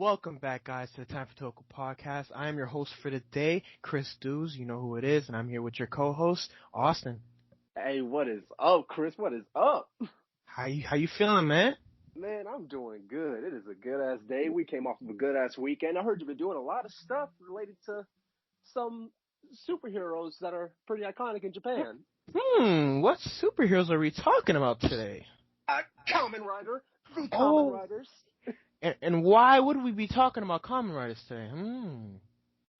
welcome back, guys, to the Time for Toku podcast. I am your host for today, Chris Dews. You know who it is, and I'm here with your co-host, Austin. Hey, what is up, Chris? What is up? How you feeling, man? Man, I'm doing good. It is a good-ass day. We came off of a good-ass weekend. I heard you've been doing a lot of stuff related to some superheroes that are pretty iconic in Japan. What superheroes are we talking about today? Kamen Rider. The Kamen Riders. And why would we be talking about Kamen Riders today?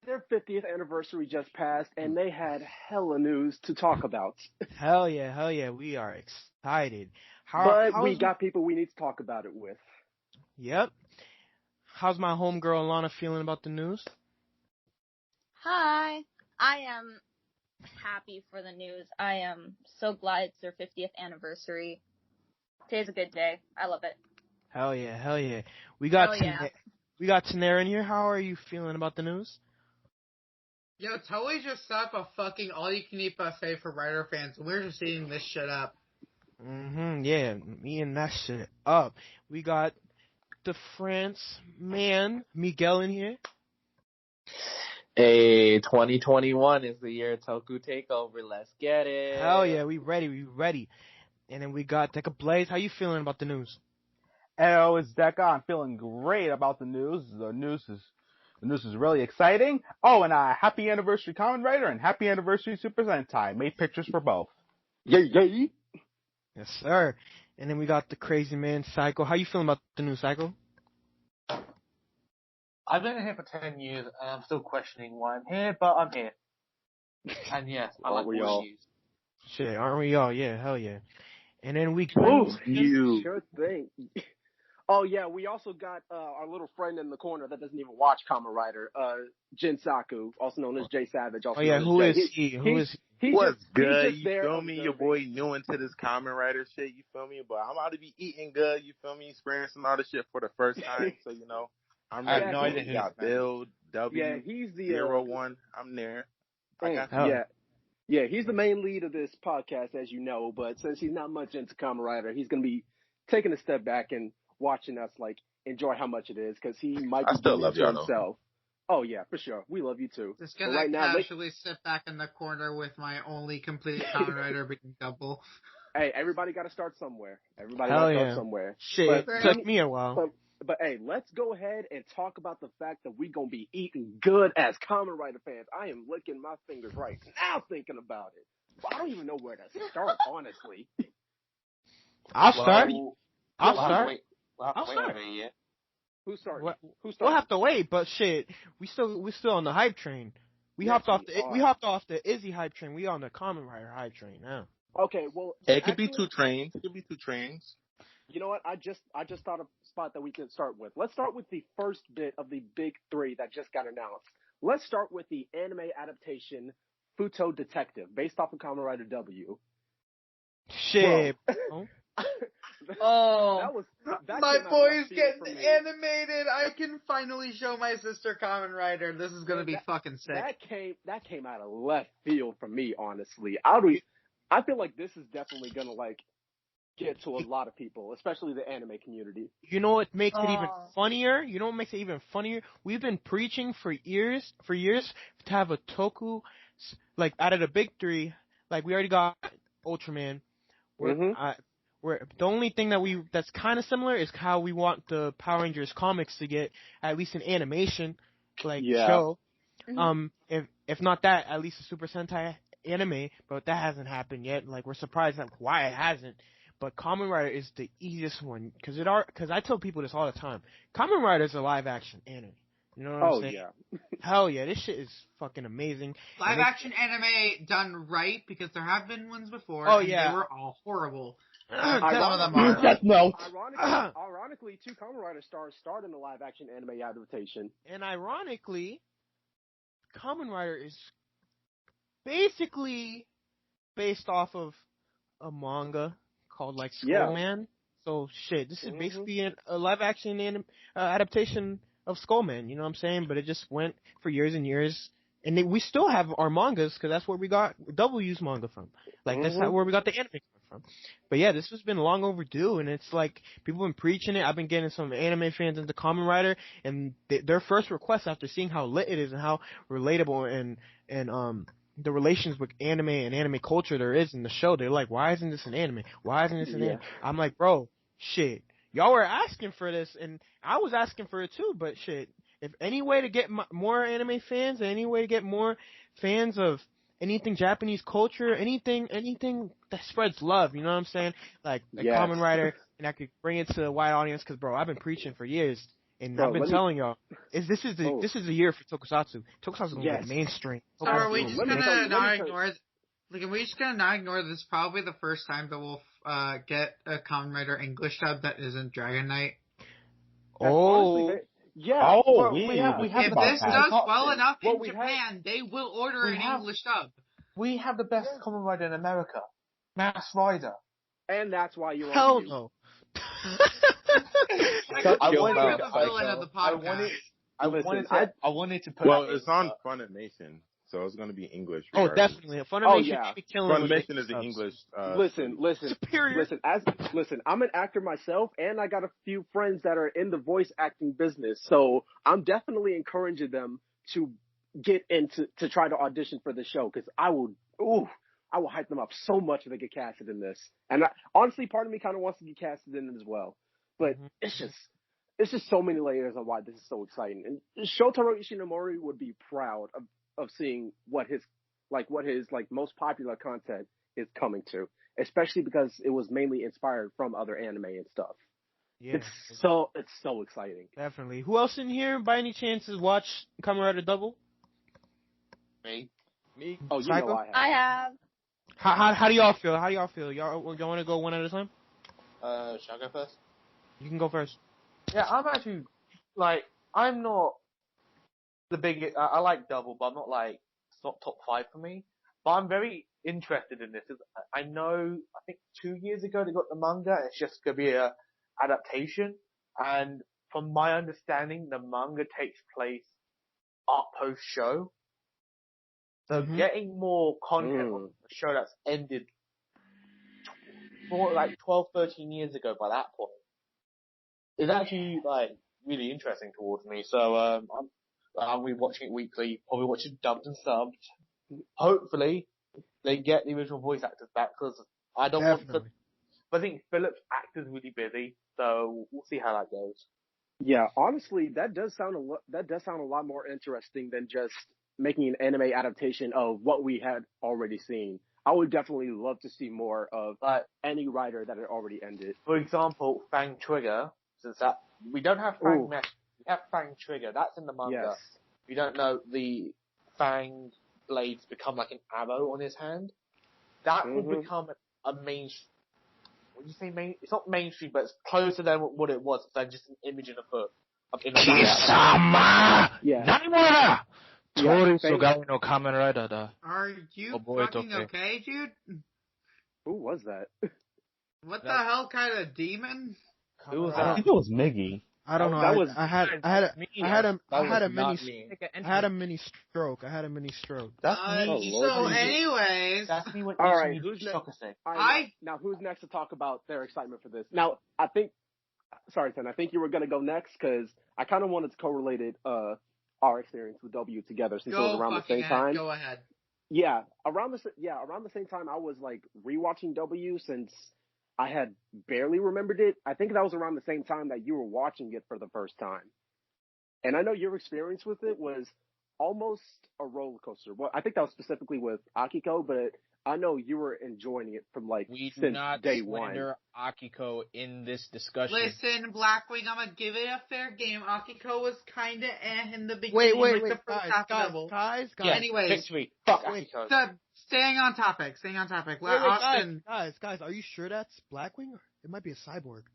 Their 50th anniversary just passed, and they had hella news to talk about. Hell yeah, we are excited. We got people we need to talk about it with. Yep. How's my homegirl Alana feeling about the news? Hi. I am happy for the news. I am so glad it's their 50th anniversary. Today's a good day. I love it. Hell yeah. We got Tanera in here. How are you feeling about the news? Yo, Toei just set up a fucking all-you-can-eat buffet for Rider fans, and we're just eating this shit up. Yeah, eating that shit up. We got the France man, Miguel, in here. Hey, 2021 is the year Toku Takeover. Let's get it. Hell yeah, we ready. And then we got Deca Blaze. How you feeling about the news? Hello, it's Deca. I'm feeling great about the news. The news is really exciting. Oh, and happy anniversary Kamen Rider and happy anniversary Super Sentai. Made pictures for both. Yay. Yes, sir. And then we got the crazy man, Psycho. How you feeling about the news, Psycho? I've been here for 10 years, and I'm still questioning why I'm here, but I'm here. And yes, I like all news. Shit, aren't we all? Yeah, hell yeah. And then we... Sure thing. Oh, yeah, we also got our little friend in the corner that doesn't even watch Kamen Rider, Jin Saku, also known as Jay Savage. Who is he? What's good? You feel me? Your boy new into this Kamen Rider shit, you feel me? But I'm about to be eating good, you feel me? Experiencing all this shit for the first time, so, I'm ready. I have no idea who got Build, W, yeah, he's the 01. I'm there. Yeah, he's the main lead of this podcast, as you know, but since he's not much into Kamen Rider, he's going to be taking a step back and watching us, enjoy how much it is, because he might be still love y'all, himself. Oh, yeah, for sure. We love you, too. Just gonna casually sit back in the corner with my only complete Kamen Rider being double. Hey, everybody got to start somewhere. Start somewhere. Shit, it took me a while. But hey, let's go ahead and talk about the fact that we're going to be eating good as Kamen Rider fans. I am licking my fingers right now thinking about it. Well, I don't even know where to start, honestly. I'll start. Wait Who's starting? We'll have to wait, but shit, we still on the hype train. We hopped off the Izzy hype train. We on the Kamen Rider hype train now. Okay, well, it could be two trains. You know what? I just thought of a spot that we could start with. Let's start with the first bit of the big three that just got announced. Let's start with the anime adaptation Futo Detective, based off of Kamen Rider W. Shit. My boy's getting animated. I can finally show my sister Kamen Rider. This is gonna be fucking sick. That came out of left field for me, honestly. I feel like this is definitely gonna get to a lot of people, especially the anime community. You know what makes it even funnier? We've been preaching for years to have a Toku, out of the big three, we already got Ultraman. Where the only thing that's kind of similar is how we want the Power Rangers comics to get at least an animation, show. If not that, at least a Super Sentai anime, but that hasn't happened yet. We're surprised at why it hasn't. But Kamen Rider is the easiest one, because I tell people this all the time. Kamen Rider is a live action anime. You know what I'm saying? Yeah. Hell yeah, this shit is fucking amazing. Live action anime done right, because there have been ones before. Oh yeah, they were all horrible. Ironically, two Kamen Rider stars starred in the live action anime adaptation. And ironically, Kamen Rider is basically based off of a manga called Skullman. So shit, this is basically a live action adaptation of Skullman. You know what I'm saying? But it just went for years and years, and we still have our mangas because that's where we got W's manga from. That's where we got the anime from. But yeah, this has been long overdue, and it's like people have been preaching it. I've been getting some anime fans into Kamen Rider, and their first request after seeing how lit it is and how relatable and the relations with anime and anime culture there is in the show, they're like, why isn't this an anime? Why isn't this an anime? I'm like, bro, shit, y'all were asking for this, and I was asking for it too. But shit, if any way to get more anime fans, any way to get more fans of anything Japanese culture, anything that spreads love, you know what I'm saying? Like Kamen Rider, and I could bring it to a wide audience, because bro, I've been preaching for years, and I've been telling y'all, this is the year for Tokusatsu. Tokusatsu is gonna go mainstream. So are we just gonna not ignore? Like, are we just gonna not ignore this? Is probably the first time that we'll get a Kamen Rider English dub that isn't Dragon Knight. Oh. Yeah. Oh, we have if this does well enough in Japan, they will order an English dub. We have the best Kamen Rider in America, Mass Rider. And that's why you're hell on no. I wanted to put. Well, it's on Funimation, so it's going to be English. Oh, definitely. Funimation be killing. Funimation is the English. Listen. Superior. Listen. I'm an actor myself, and I got a few friends that are in the voice acting business. So I'm definitely encouraging them to get into to try to audition for the show, because I will hype them up so much if they get casted in this. And honestly, part of me kind of wants to get casted in it as well. But it's just so many layers on why this is so exciting. And Shotaro Ishinomori would be proud of seeing what his most popular content is coming to, especially because it was mainly inspired from other anime and stuff. Yeah, it's so exciting. Definitely. Who else in here by any chance has watched Kamen Rider Double? Me. Oh, you know I have. How do y'all feel? Y'all want to go one at a time? Shall I go first? You can go first. Yeah, I'm actually, I'm not the biggest, I like Double, but I'm not it's not top 5 for me. But I'm very interested in this. I know, I think 2 years ago they got the manga, it's just going to be a adaptation. And from my understanding, the manga takes place post-show. So getting more content on the show that's ended 12, 13 years ago by that point is actually really interesting towards me. So I'll be watching it weekly, probably watching it dubbed and subbed. Hopefully they get the original voice actors back, because I don't want to. But I think Philip's actor's really busy, so we'll see how that goes. Yeah, honestly, that does sound a lot more interesting than just making an anime adaptation of what we had already seen. I would definitely love to see more of any writer that had already ended. For example, Fang Trigger, since that we don't have Fang Mesh, we have Fang Trigger. That's in the manga. Yes. We don't know the Fang blades become like an arrow on his hand. That will become a main. What do you say? It's not mainstream, but it's closer than what it was than just an image in a book. Kisama! Yeah. Tori Sugai no Kamen Rider da. Are you fucking okay, dude? Who was that? What the hell kind of demon? I think it was Miggy. I don't know. I had a mini stroke. That's me. So, anyways, that's me when all right, who's next? Now, who's next to talk about their excitement for this? Now, I think you were gonna go next, because I kind of wanted to correlate it, our experience with W together, since it was around the same time. Go ahead. Yeah, around the same time I was rewatching W, since I had barely remembered it. I think that was around the same time that you were watching it for the first time. And I know your experience with it was almost a roller coaster. Well, I think that was specifically with Akiko, but I know you were enjoying it from since day one. We do not slander Akiko in this discussion. Listen, Blackwing, I'm gonna give it a fair game. Akiko was kinda in the beginning. Wait, guys. Yeah, anyways, victory. Fuck Akiko. So, staying on topic. Guys, are you sure that's Blackwing? It might be a cyborg.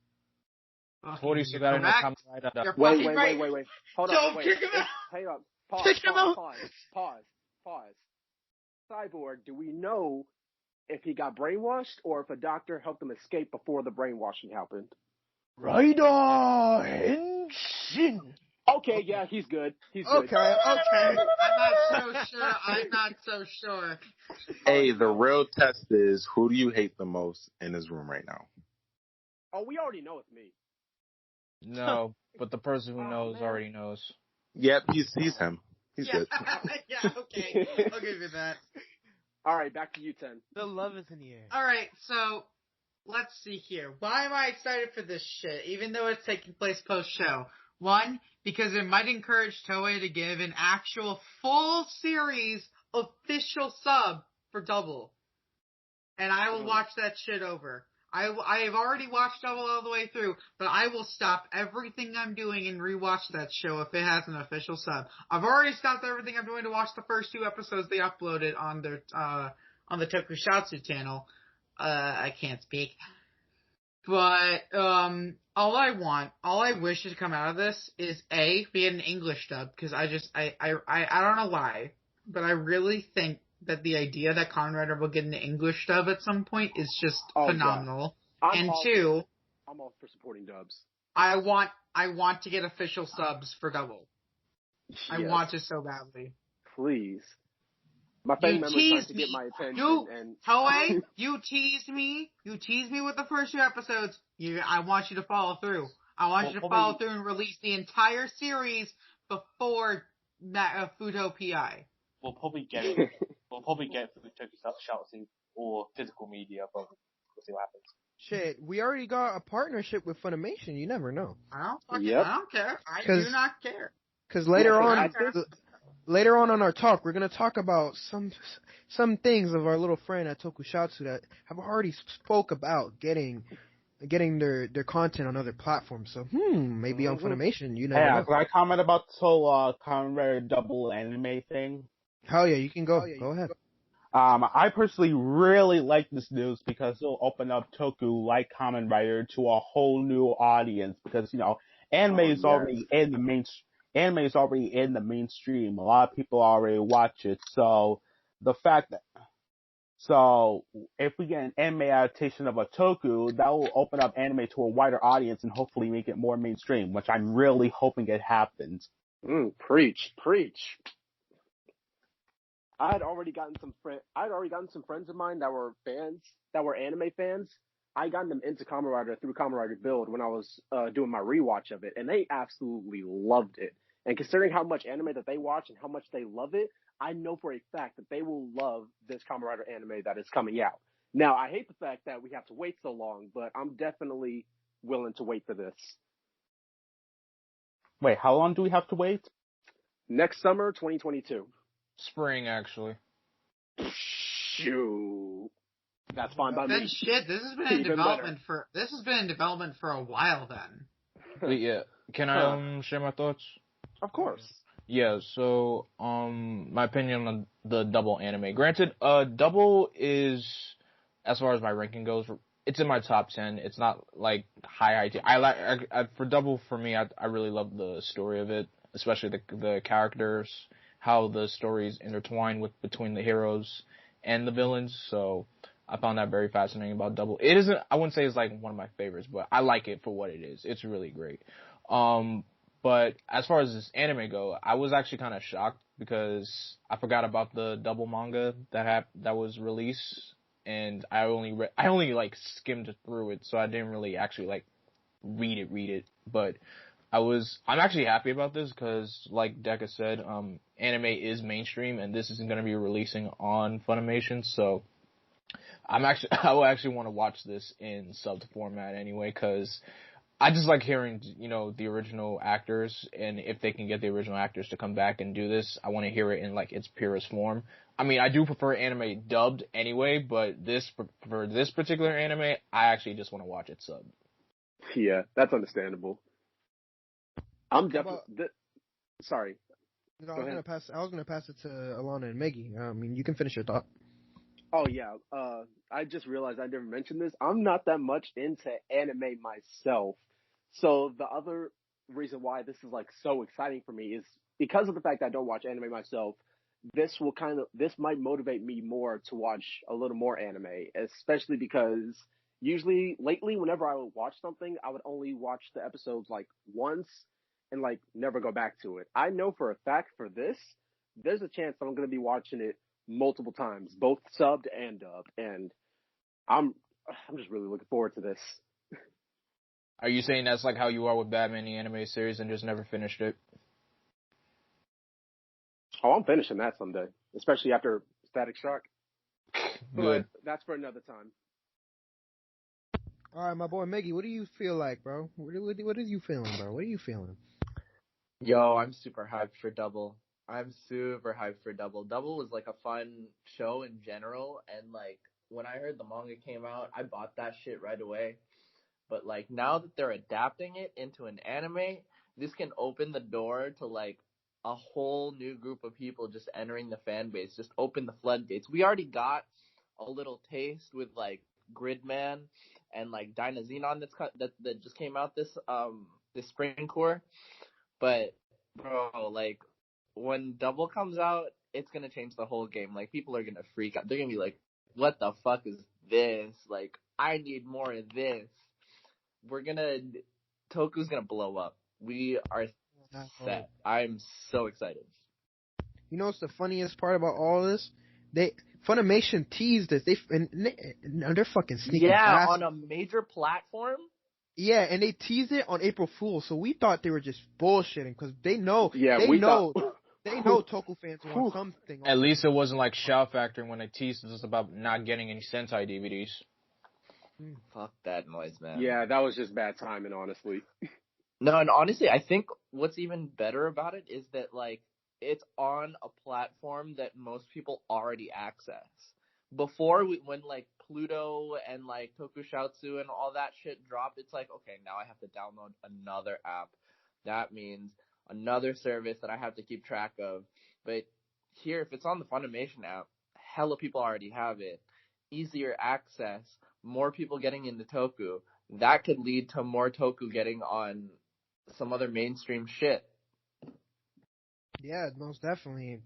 Tori Sugai no Kamen Rider da. Wait. Hold on. Don't kick him out. Hang on. Pause. Cyborg, do we know if he got brainwashed or if a doctor helped him escape before the brainwashing happened? Rider Henshin. Okay, yeah, he's good. He's good. Okay. I'm not so sure. Hey, the real test is, who do you hate the most in this room right now? Oh, we already know it's me. No, but the person who knows already knows. Yep, he's him. He's good. Yeah, okay. I'll give you that. All right, back to you, 10. The love is in the air. All right, so let's see here. Why am I excited for this shit, even though it's taking place post-show? One, because it might encourage Toei to give an actual full series official sub for Double. And I will watch that shit over. I have already watched Double all the way through, but I will stop everything I'm doing and rewatch that show if it has an official sub. I've already stopped everything I'm doing to watch the first 2 episodes they uploaded on their on the Tokusatsu channel. I can't speak. But all I wish to come out of this is be an English dub, because I don't know why, but I really think that the idea that Kamen Rider will get an English dub at some point is just phenomenal. Yeah. And 2, I'm all for supporting dubs. I want to get official subs for Double. Yes. I want to so badly. Please. My family members trying to get my attention. Toei, you teased me. You teased me with the first 2 episodes. I want you to follow through. I want you to follow through and release the entire series before Fudo PI. We'll probably get it. We'll probably get it through Tokusatsu or physical media, but we'll see what happens. Shit, we already got a partnership with Funimation. You never know. I don't care. I do not care. Because later on our talk, we're gonna talk about some things of our little friend at Tokusatsu that have already spoke about getting their content on other platforms. So maybe on Funimation. You never know. Can I comment about this whole Kamen Rider Double anime thing? Hell yeah, you can go. Go ahead. I personally really like this news because it'll open up Toku, like Kamen Rider, to a whole new audience, because anime is already in the mainstream. A lot of people already watch it. So if we get an anime adaptation of a Toku, that will open up anime to a wider audience and hopefully make it more mainstream, which I'm really hoping it happens. Preach. I had already gotten some friends of mine that were anime fans. I got them into Kamen Rider through Kamen Rider Build when I was doing my rewatch of it, and they absolutely loved it. And considering how much anime that they watch and how much they love it, I know for a fact that they will love this Kamen Rider anime that is coming out. Now, I hate the fact that we have to wait so long, but I'm definitely willing to wait for this. Wait, how long do we have to wait? Next summer, 2022. Spring, actually. Shoot. That's fine by then me. Shit, this has been in development for a while then. But yeah, can I share my thoughts? Of course. Yeah, so my opinion on the Double anime. Granted, Double is, as far as my ranking goes, it's in my top 10. It's not like high tier. For Double, for me, I really love the story of it, especially the characters, how the stories intertwine between the heroes and the villains. So I found that very fascinating about Double. It isn't, I wouldn't say it's like one of my favorites, but I like it for what it is. It's really great. But as far as this anime go, I was actually kind of shocked because I forgot about the Double manga that was released, and I only like skimmed through it, so I didn't really actually like read it. But I'm actually happy about this because, like Deca said, anime is mainstream, and this isn't going to be releasing on Funimation, so I will actually want to watch this in subbed format anyway, because I just like hearing, the original actors, and if they can get the original actors to come back and do this, I want to hear it in like its purest form. I mean, I do prefer anime dubbed anyway, but for this particular anime, I actually just want to watch it subbed. Yeah, that's understandable. I'm definitely sorry. No, I was gonna pass it to Alana and Maggie. I mean, you can finish your thought. Oh yeah. I just realized I never mentioned this. I'm not that much into anime myself. So the other reason why this is like so exciting for me is because of the fact that I don't watch anime myself. This might motivate me more to watch a little more anime, especially because lately, whenever I would watch something, I would only watch the episodes like once. and like never go back to it. I know for a fact for this, there's a chance that I'm going to be watching it multiple times, both subbed and dubbed, and I'm just really looking forward to this. Are you saying that's like how you are with Batman the anime series and just never finished it? Oh, I'm finishing that someday, especially after Static Shock. Good. But that's for another time. All right, my boy Miggy, what do you feel like, bro? What are you feeling, bro? What are you feeling? Yo, I'm super hyped for Double. I'm super hyped for Double. Double was like a fun show in general, and like when I heard the manga came out, I bought that shit right away. But like now that they're adapting it into an anime, this can open the door to like a whole new group of people just entering the fan base, just open the floodgates. We already got a little taste with like Gridman and like Dyna Xenon that just came out this spring core. But bro, like when Double comes out, it's gonna change the whole game. Like people are gonna freak out. They're gonna be like, "What the fuck is this? Like I need more of this." Toku's gonna blow up. We are set. I'm so excited. You know what's the funniest part about all this? Funimation teased this. They're fucking sneaky. Yeah, on a major platform. Yeah, and they teased it on April Fool's, so we thought they were just bullshitting because they know. Yeah, they know Toku fans want something. At least it wasn't like Shout Factory when they teased us about not getting any Sentai DVDs. Fuck that noise, man. Yeah, that was just bad timing, honestly. No, and honestly, I think what's even better about it is that like it's on a platform that most people already access. Before, when like Pluto and like Tokushoutsu and all that shit dropped, it's like, okay, now I have to download another app. That means another service that I have to keep track of. But here, if it's on the Funimation app, hella people already have it. Easier access, more people getting into Toku. That could lead to more Toku getting on some other mainstream shit. Yeah, most definitely.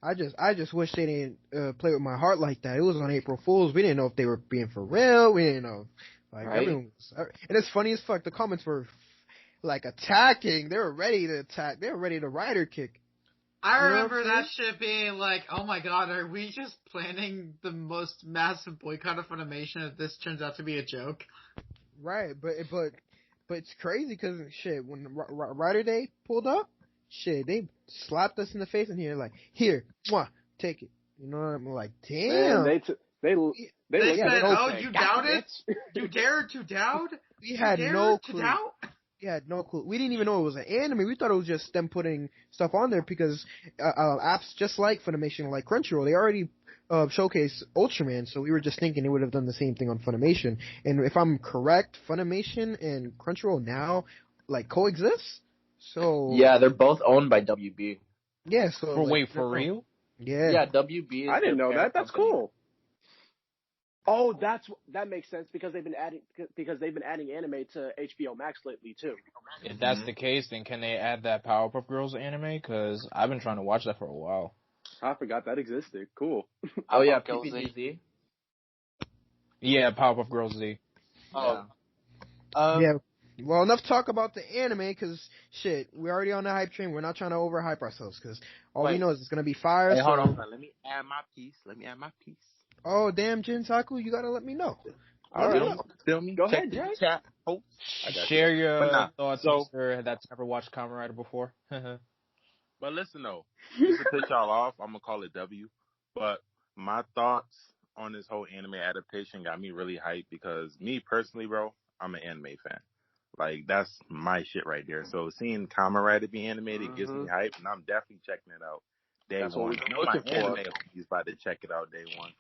I just wish they didn't play with my heart like that. It was on April Fools. We didn't know if they were being for real. We didn't know. Like right? Everyone was, and it's funny as fuck. The comments were like attacking. They were ready to attack. They were ready to rider kick. I remember that shit being like, oh my god, are we just planning the most massive boycott of Funimation if this turns out to be a joke? Right, but it's crazy because shit, when Rider Day pulled up, shit, they slapped us in the face and here, mwah, take it. You know what I'm like? Damn. Man, they said, oh, you doubted? You dared to doubt? We had no clue. We had no clue. We didn't even know it was an anime. We thought it was just them putting stuff on there because apps just like Funimation, like Crunchyroll, they already showcase Ultraman, so we were just thinking they would have done the same thing on Funimation. And if I'm correct, Funimation and Crunchyroll now like coexist. So yeah, they're both owned by WB. Yeah. So for real? Yeah. Yeah, WB. I didn't know that. That's company. cool. Oh, that makes sense because they've been adding anime to HBO Max lately too. If that's the case, then can they add that Powerpuff Girls anime? Because I've been trying to watch that for a while. I forgot that existed. Cool. Oh yeah, PPGZ. Yeah, Powerpuff Girls Z. Oh. Yeah. Well, enough talk about the anime because shit, we're already on the hype train. We're not trying to overhype ourselves because all we know is it's gonna be fire. Hey, hold on. Let me add my piece. Oh damn, Jinsaku, you gotta let me know. Feel me? Go Check ahead, the Jay. chat. Oh, Share your thoughts, sir, that's never watched Kamen Rider before. But listen though, just to piss y'all off, I'm gonna call it W. But my thoughts on this whole anime adaptation got me really hyped because me personally, bro, I'm an anime fan. Like that's my shit right there. So seeing Kamen Rider be animated gets me hyped, and I'm definitely checking it out day That's one. what You we're know my looking for. anime is about to check it out day one.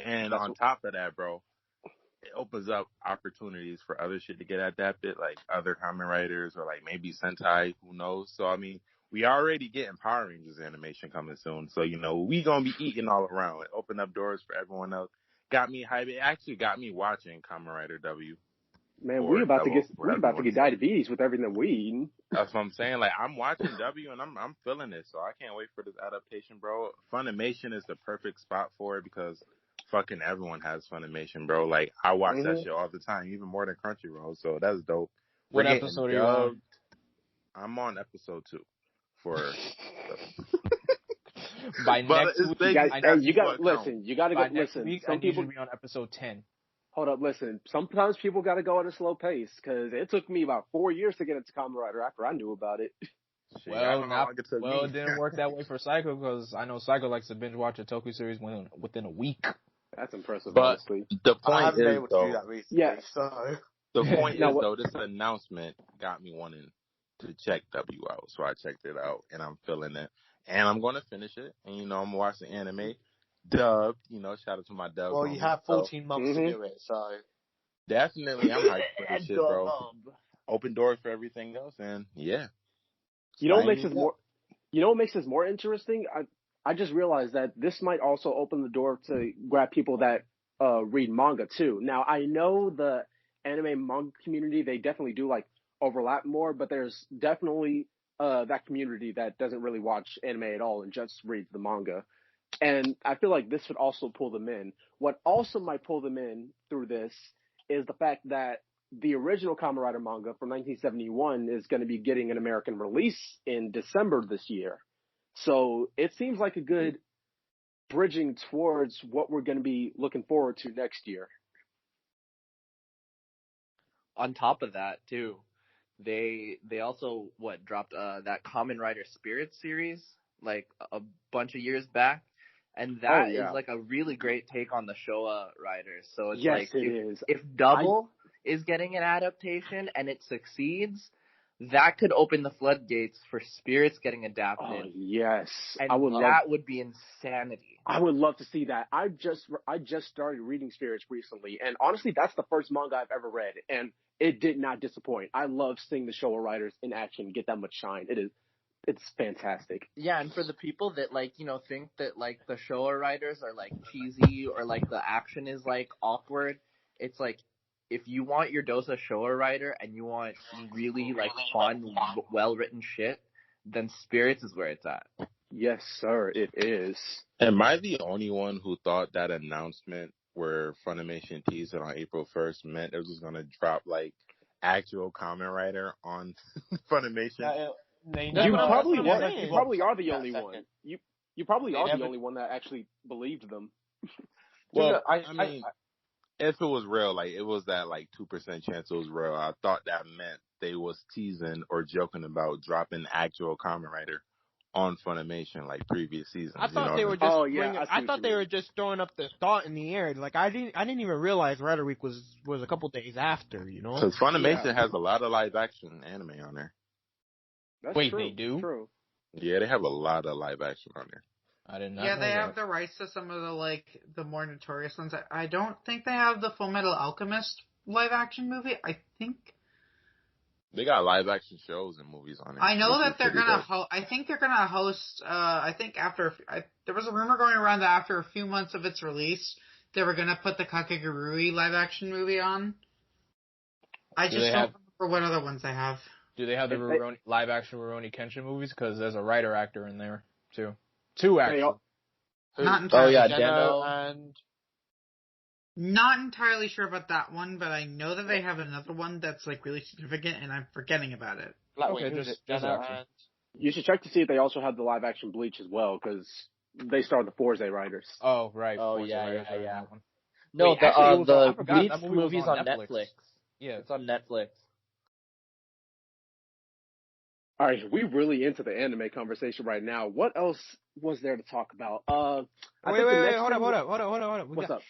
And on top of that, bro, it opens up opportunities for other shit to get adapted, like other Kamen Riders or like maybe Sentai, who knows. So I mean, we already getting Power Rangers animation coming soon. So, you know, we gonna be eating all around. It opened up doors for everyone else. Got me hyped. It actually got me watching Kamen Rider W. Man, we about to get diabetes with everything we eating. That's what I'm saying. Like I'm watching W and I'm feeling it. So I can't wait for this adaptation, bro. Funimation is the perfect spot for it because fucking everyone has Funimation, bro. Like I watch that shit all the time, even more than Crunchyroll. So that's dope. What episode are you on? I'm on episode 2 for. By But next it's week, You guys, basically hey, that's you got what to counts. listen. You got to go. by next Listen, week, I some need you people. to be on episode 10. Hold up, listen. Sometimes people got to go at a slow pace because it took me about 4 years to get into Kamen Rider after I knew about it. Shit, I don't know how long it took Well, me. it didn't work that way for Psycho because I know Psycho likes to binge watch a Toku series within a week. That's impressive, But honestly. the I point haven't been is, able to do though, that recently, Yes. so. the point Now is, what- though, this announcement got me wanting to check W out. So I checked it out, and I'm feeling it. And I'm going to finish it. And, I'm going to watch the anime dubbed. Shout out to my dub. Well, you have 14 months to Mhm. do it, so. Definitely, I'm hyped for this shit, bro. Open doors for everything else, and yeah. You know what makes Sign this me more? You know what makes this more interesting? I just realized that this might also open the door to grab people that read manga too. Now I know the anime manga community, they definitely do like overlap more, but there's definitely that community that doesn't really watch anime at all and just reads the manga. And I feel like this would also pull them in. What also might pull them in through this is the fact that the original Kamen Rider manga from 1971 is going to be getting an American release in December this year. So it seems like a good bridging towards what we're going to be looking forward to next year. On top of that, too, they also dropped that Kamen Rider Spirit series like a bunch of years back, and that is like a really great take on the Showa riders. So it's Yes, like it is. if Double is getting an adaptation and it succeeds, that could open the floodgates for Spirits getting adapted. Oh yes, and I would that would be insanity. I would love to see that. I just started reading Spirits recently, and honestly, that's the first manga I've ever read, and it did not disappoint. I love seeing the Showa writers in action get that much shine. It's fantastic. Yeah, and for the people that think that like the Showa writers are like cheesy or like the action is like awkward, it's like if you want your dose of Showa writer and you want really like fun, well written shit, then Spirits is where it's at. Yes, sir, it is. Am I the only one who thought that announcement where Funimation teased it on April 1st meant it was going to drop like actual Kamen Rider on Funimation? You probably are the only second. one. You probably are the only one that actually believed them. Well, I mean, if it was real, like it was that like 2% chance it was real. I thought that meant they was teasing or joking about dropping actual Kamen Rider on Funimation like previous seasons. I thought they were just I thought they were just throwing up the thought in the air. Like I didn't even realize Rider Week was a couple days after. Because Funimation has a lot of live action anime on there. That's Wait, true. they do? True. Yeah, they have a lot of live action on there. I did not. Yeah, know they that. have the rights to some of the more notorious ones. I don't think they have the Full Metal Alchemist live action movie. I think they got live action shows and movies on it. I know that they're gonna. I think they're gonna host. I think there was a rumor going around that after a few months of its release, they were gonna put the Kakegurui live action movie on. I just don't remember what other ones they have. Do they have the live action Rurouni Kenshin movies? Because there's a writer actor in there too. Two actually. Not entirely. Oh yeah, Deno and. Not entirely sure about that one, but I know that they have another one that's like really significant, and I'm forgetting about it. You should check to see if they also have the live action Bleach as well, because they starred the Forze writers. Oh right. Oh Forza yeah. No, wait, the Bleach movie's on Netflix. Yeah, it's on Netflix. All right, we really into the anime conversation right now. What else was there to talk about? Wait, hold up. What's up?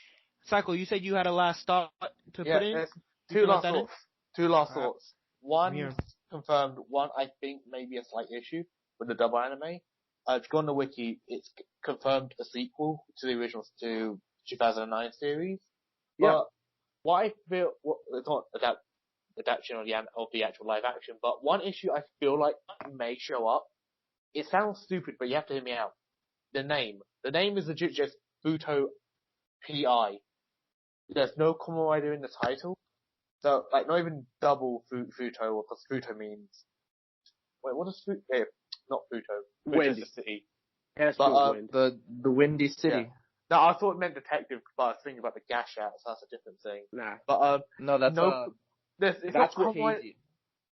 Cycle, you said you had a last thought to put in? Two last thoughts. One Here. confirmed, one I think maybe a slight issue with the double anime. If you go on the wiki, it's confirmed a sequel to the original 2009 series. Yeah. But what I feel, it's not adaptation of the actual live action, but one issue I feel like may show up. It sounds stupid, but you have to hear me out. The name is legit just Futo PI. There's no Kamen Rider in the title, so like not even double Futo, because Futo means. Wait, what does Futo? Not Futo. Windy City. But the Windy City. Yeah. No, I thought it meant detective, but I was thinking about the gash out, so that's a different thing. Nah. But no, that's that's what not hazy.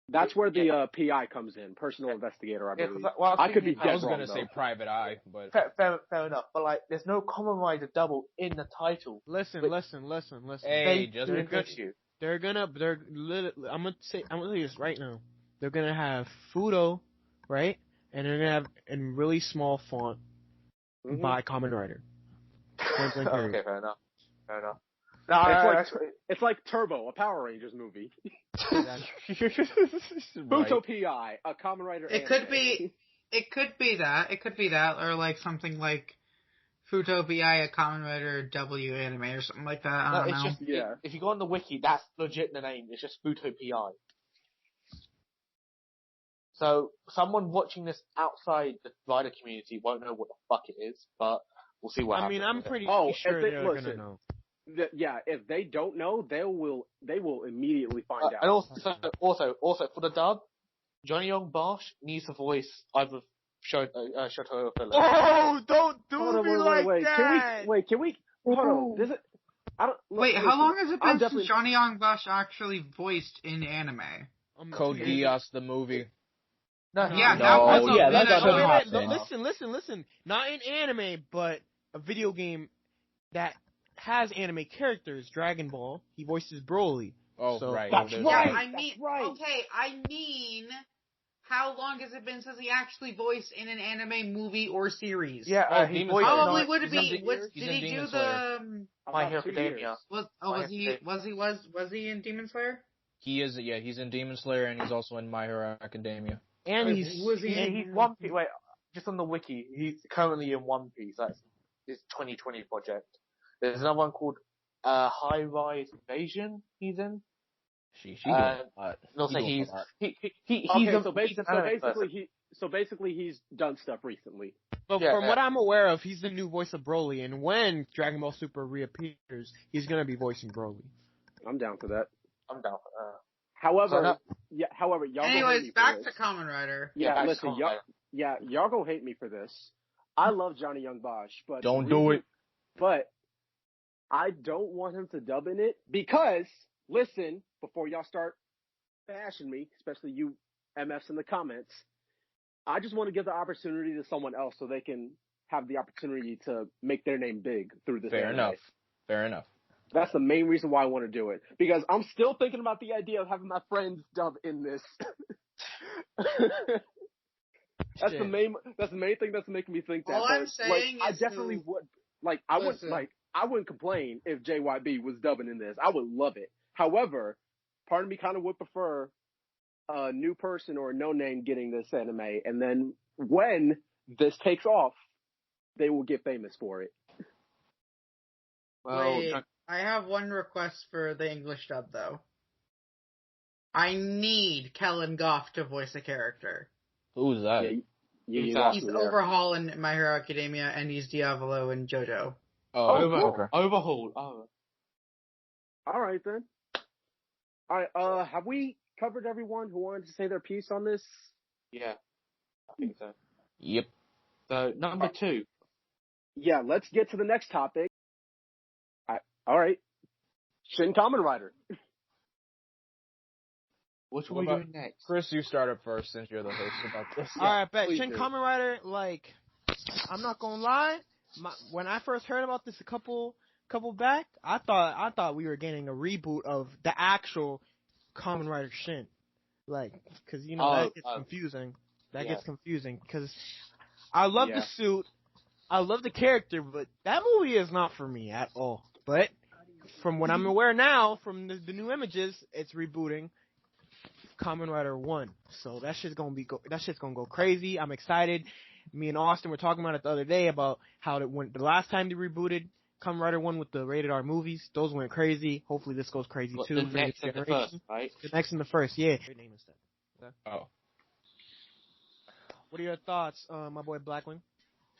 That's where the PI comes in, personal investigator, I believe. I could be I dead was wrong, gonna say though. Private Eye, but fair enough. But like, there's no Kamen Rider double in the title. Listen. hey, just They're because you. I'm gonna tell you this right now. They're gonna have Fudo, right? And they're gonna have in really small font by Kamen Rider. Point blank period. Okay, fair enough. No, It's like Turbo, a Power Rangers movie. Right. Futo PI, a Kamen Rider. It could be that, or like something like Futo BI, a Kamen Rider W anime or something like that. I don't know. Just, if you go on the wiki, that's legit the name. It's just Futo PI. So someone watching this outside the rider community won't know what the fuck it is, but we'll see what happens. I'm pretty sure they're gonna know. If they don't know, they will immediately find out. And also for the dub, Johnny Young Bosch needs to voice either Shoto Phillips. Oh, don't do me like that! Can we? Hold on. Does it? How long has it been since Johnny Young Bosch actually voiced in anime? Code Geass the movie. Listen. Not in anime, but a video game that has anime characters. Dragon Ball. He voices Broly. Oh, so, right. That's right. Okay, I mean, how long has it been since he actually voiced in an anime movie or series? Yeah, he voiced. Probably would it be? Did he do the? My Hero Academia. Was he in Demon Slayer? He is. Yeah, he's in Demon Slayer and he's also in My Hero Academia. And he's One Piece. Wait, just on the wiki, he's currently in One Piece. That's his 2020 project. There's another one called High Rise Invasion. He's in. So basically he's done stuff recently. But from what I'm aware of, he's the new voice of Broly, and when Dragon Ball Super reappears, he's gonna be voicing Broly. I'm down for that. I'm down for that. However, y'all. Anyways, back to Kamen Rider. Yeah, listen, y'all gonna hate me for this. I love Johnny Young Bosch, but don't do it. But I don't want him to dub in it because, listen, before y'all start bashing me, especially you MFs in the comments, I just want to give the opportunity to someone else so they can have the opportunity to make their name big through this. Fair enough. That's the main reason why I want to do it. Because I'm still thinking about the idea of having my friends dub in this. That's the main thing that's making me think that. All I'm saying I definitely would. I wouldn't complain if JYB was dubbing in this. I would love it. However, part of me kind of would prefer a new person or a no-name getting this anime, and then when this takes off, they will get famous for it. Well, wait, I have one request for the English dub, though. I need Kellen Goff to voice a character. Who's that? He's Overhaul in My Hero Academia, and he's Diavolo in JoJo. Overhaul. Oh. All right, then. All right, have we covered everyone who wanted to say their piece on this? Yeah, I think so. Yep. So, number 2. Yeah, let's get to the next topic. All right. Shin Kamen Rider. What are we doing next? Chris, you start up first since you're the host about this. Alright, bet. Shin Kamen Rider, I'm not gonna lie, when I first heard about this a couple back, I thought we were getting a reboot of the actual Kamen Rider Shin. Cause that gets confusing. That gets confusing, cause I love the suit, I love the character, but that movie is not for me at all. But from what I'm aware now, from the new images, it's rebooting Kamen Rider 1. So that shit's gonna go crazy. I'm excited. Me and Austin were talking about it the other day about how the last time they rebooted Kamen Rider 1 with the rated R movies, those went crazy. Hopefully this goes crazy too. The next and the first, right? The next and the first, yeah. Oh. What are your thoughts, my boy Blackwing?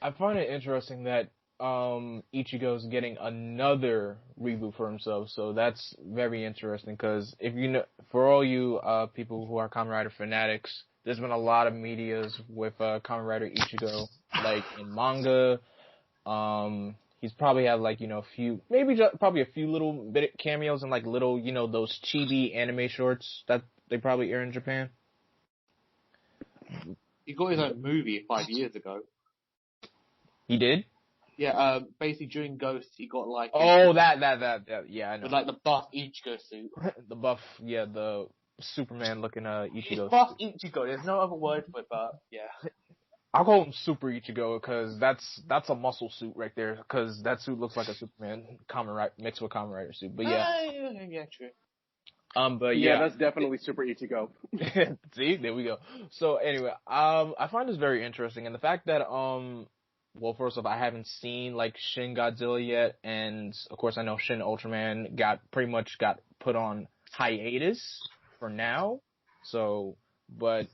I find it interesting that Ichigo's getting another reboot for himself, so that's very interesting, because if you know, for all you people who are Kamen Rider fanatics, there's been a lot of medias with Kamen Rider Ichigo, in manga. He's probably had probably a few little bit cameos and little, those chibi anime shorts that they probably air in Japan. He got his own movie 5 years ago. He did? Yeah, basically during Ghost, he got like that, yeah, I know. with like the buff Ichigo suit. The buff, yeah, the Superman looking It's Ichigo. buff Ichigo. There's no other word for it, but yeah. I'll call him Super Ichigo because that's a muscle suit right there. Because that suit looks like a Superman mixed with Kamen Rider suit. But yeah, Yeah, true. but Yeah, yeah, that's definitely Super Ichigo. see, there we go. So anyway, I find this very interesting, and the fact that well, first off, I haven't seen like Shin Godzilla yet, and of course, I know Shin Ultraman pretty much got put on hiatus for now. So, but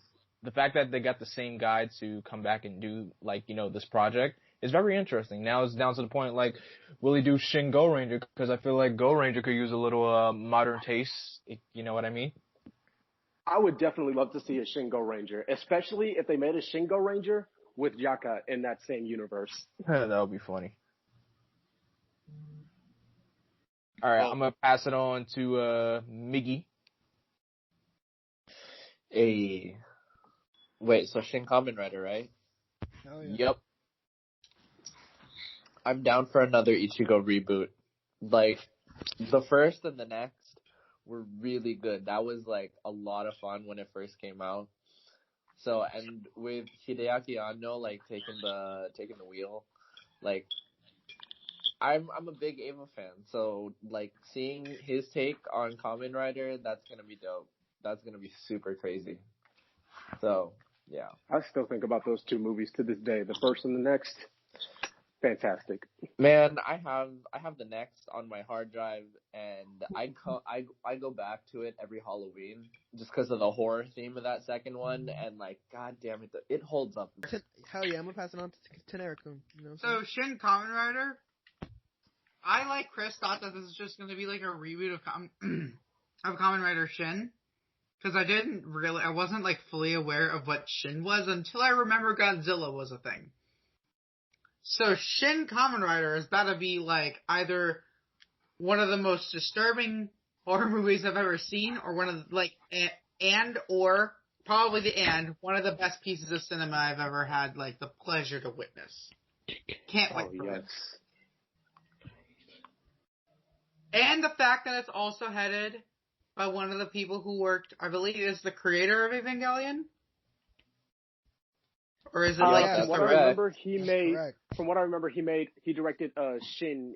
the fact that they got the same guy to come back and do like this project is very interesting. Now it's down to the point like, will he do Shin Go Ranger? Because I feel like Go Ranger could use a little modern taste. You know what I mean? I would definitely love to see a Shingo Ranger, especially if they made a Shingo Ranger with Yaka in that same universe. That would be funny. All right, I'm gonna pass it on to Miggy. Hey. Wait, so Shin Kamen Rider, right? Hell yeah. Yep. I'm down for another Ichigo reboot. Like, the first and the next were really good. That was, like, a lot of fun when it first came out. So, and with Hideaki Anno, like, taking the wheel, like, I'm a big Eva fan. So, like, seeing his take on Kamen Rider, that's gonna be dope. That's gonna be super crazy. So, yeah. I still think about those two movies to this day. The first and the next, fantastic. Man, I have the next on my hard drive, and I go back to it every Halloween just because of the horror theme of that second one, and like, god damn it, it holds up. Hell yeah, I'm gonna pass it on to Tenerico. So Shin Kamen Rider, I like Chris thought that this is just going to be like a reboot of of Kamen Rider Shin, because I wasn't like fully aware of what Shin was until I remember Godzilla was a thing. So Shin Kamen Rider is about to be like either one of the most disturbing horror movies I've ever seen, or one of like or one of the best pieces of cinema I've ever had like the pleasure to witness. Can't wait for it. And the fact that it's also headed by one of the people who worked, I believe, is the creator of Evangelion? Or is it from what I remember, he directed Shin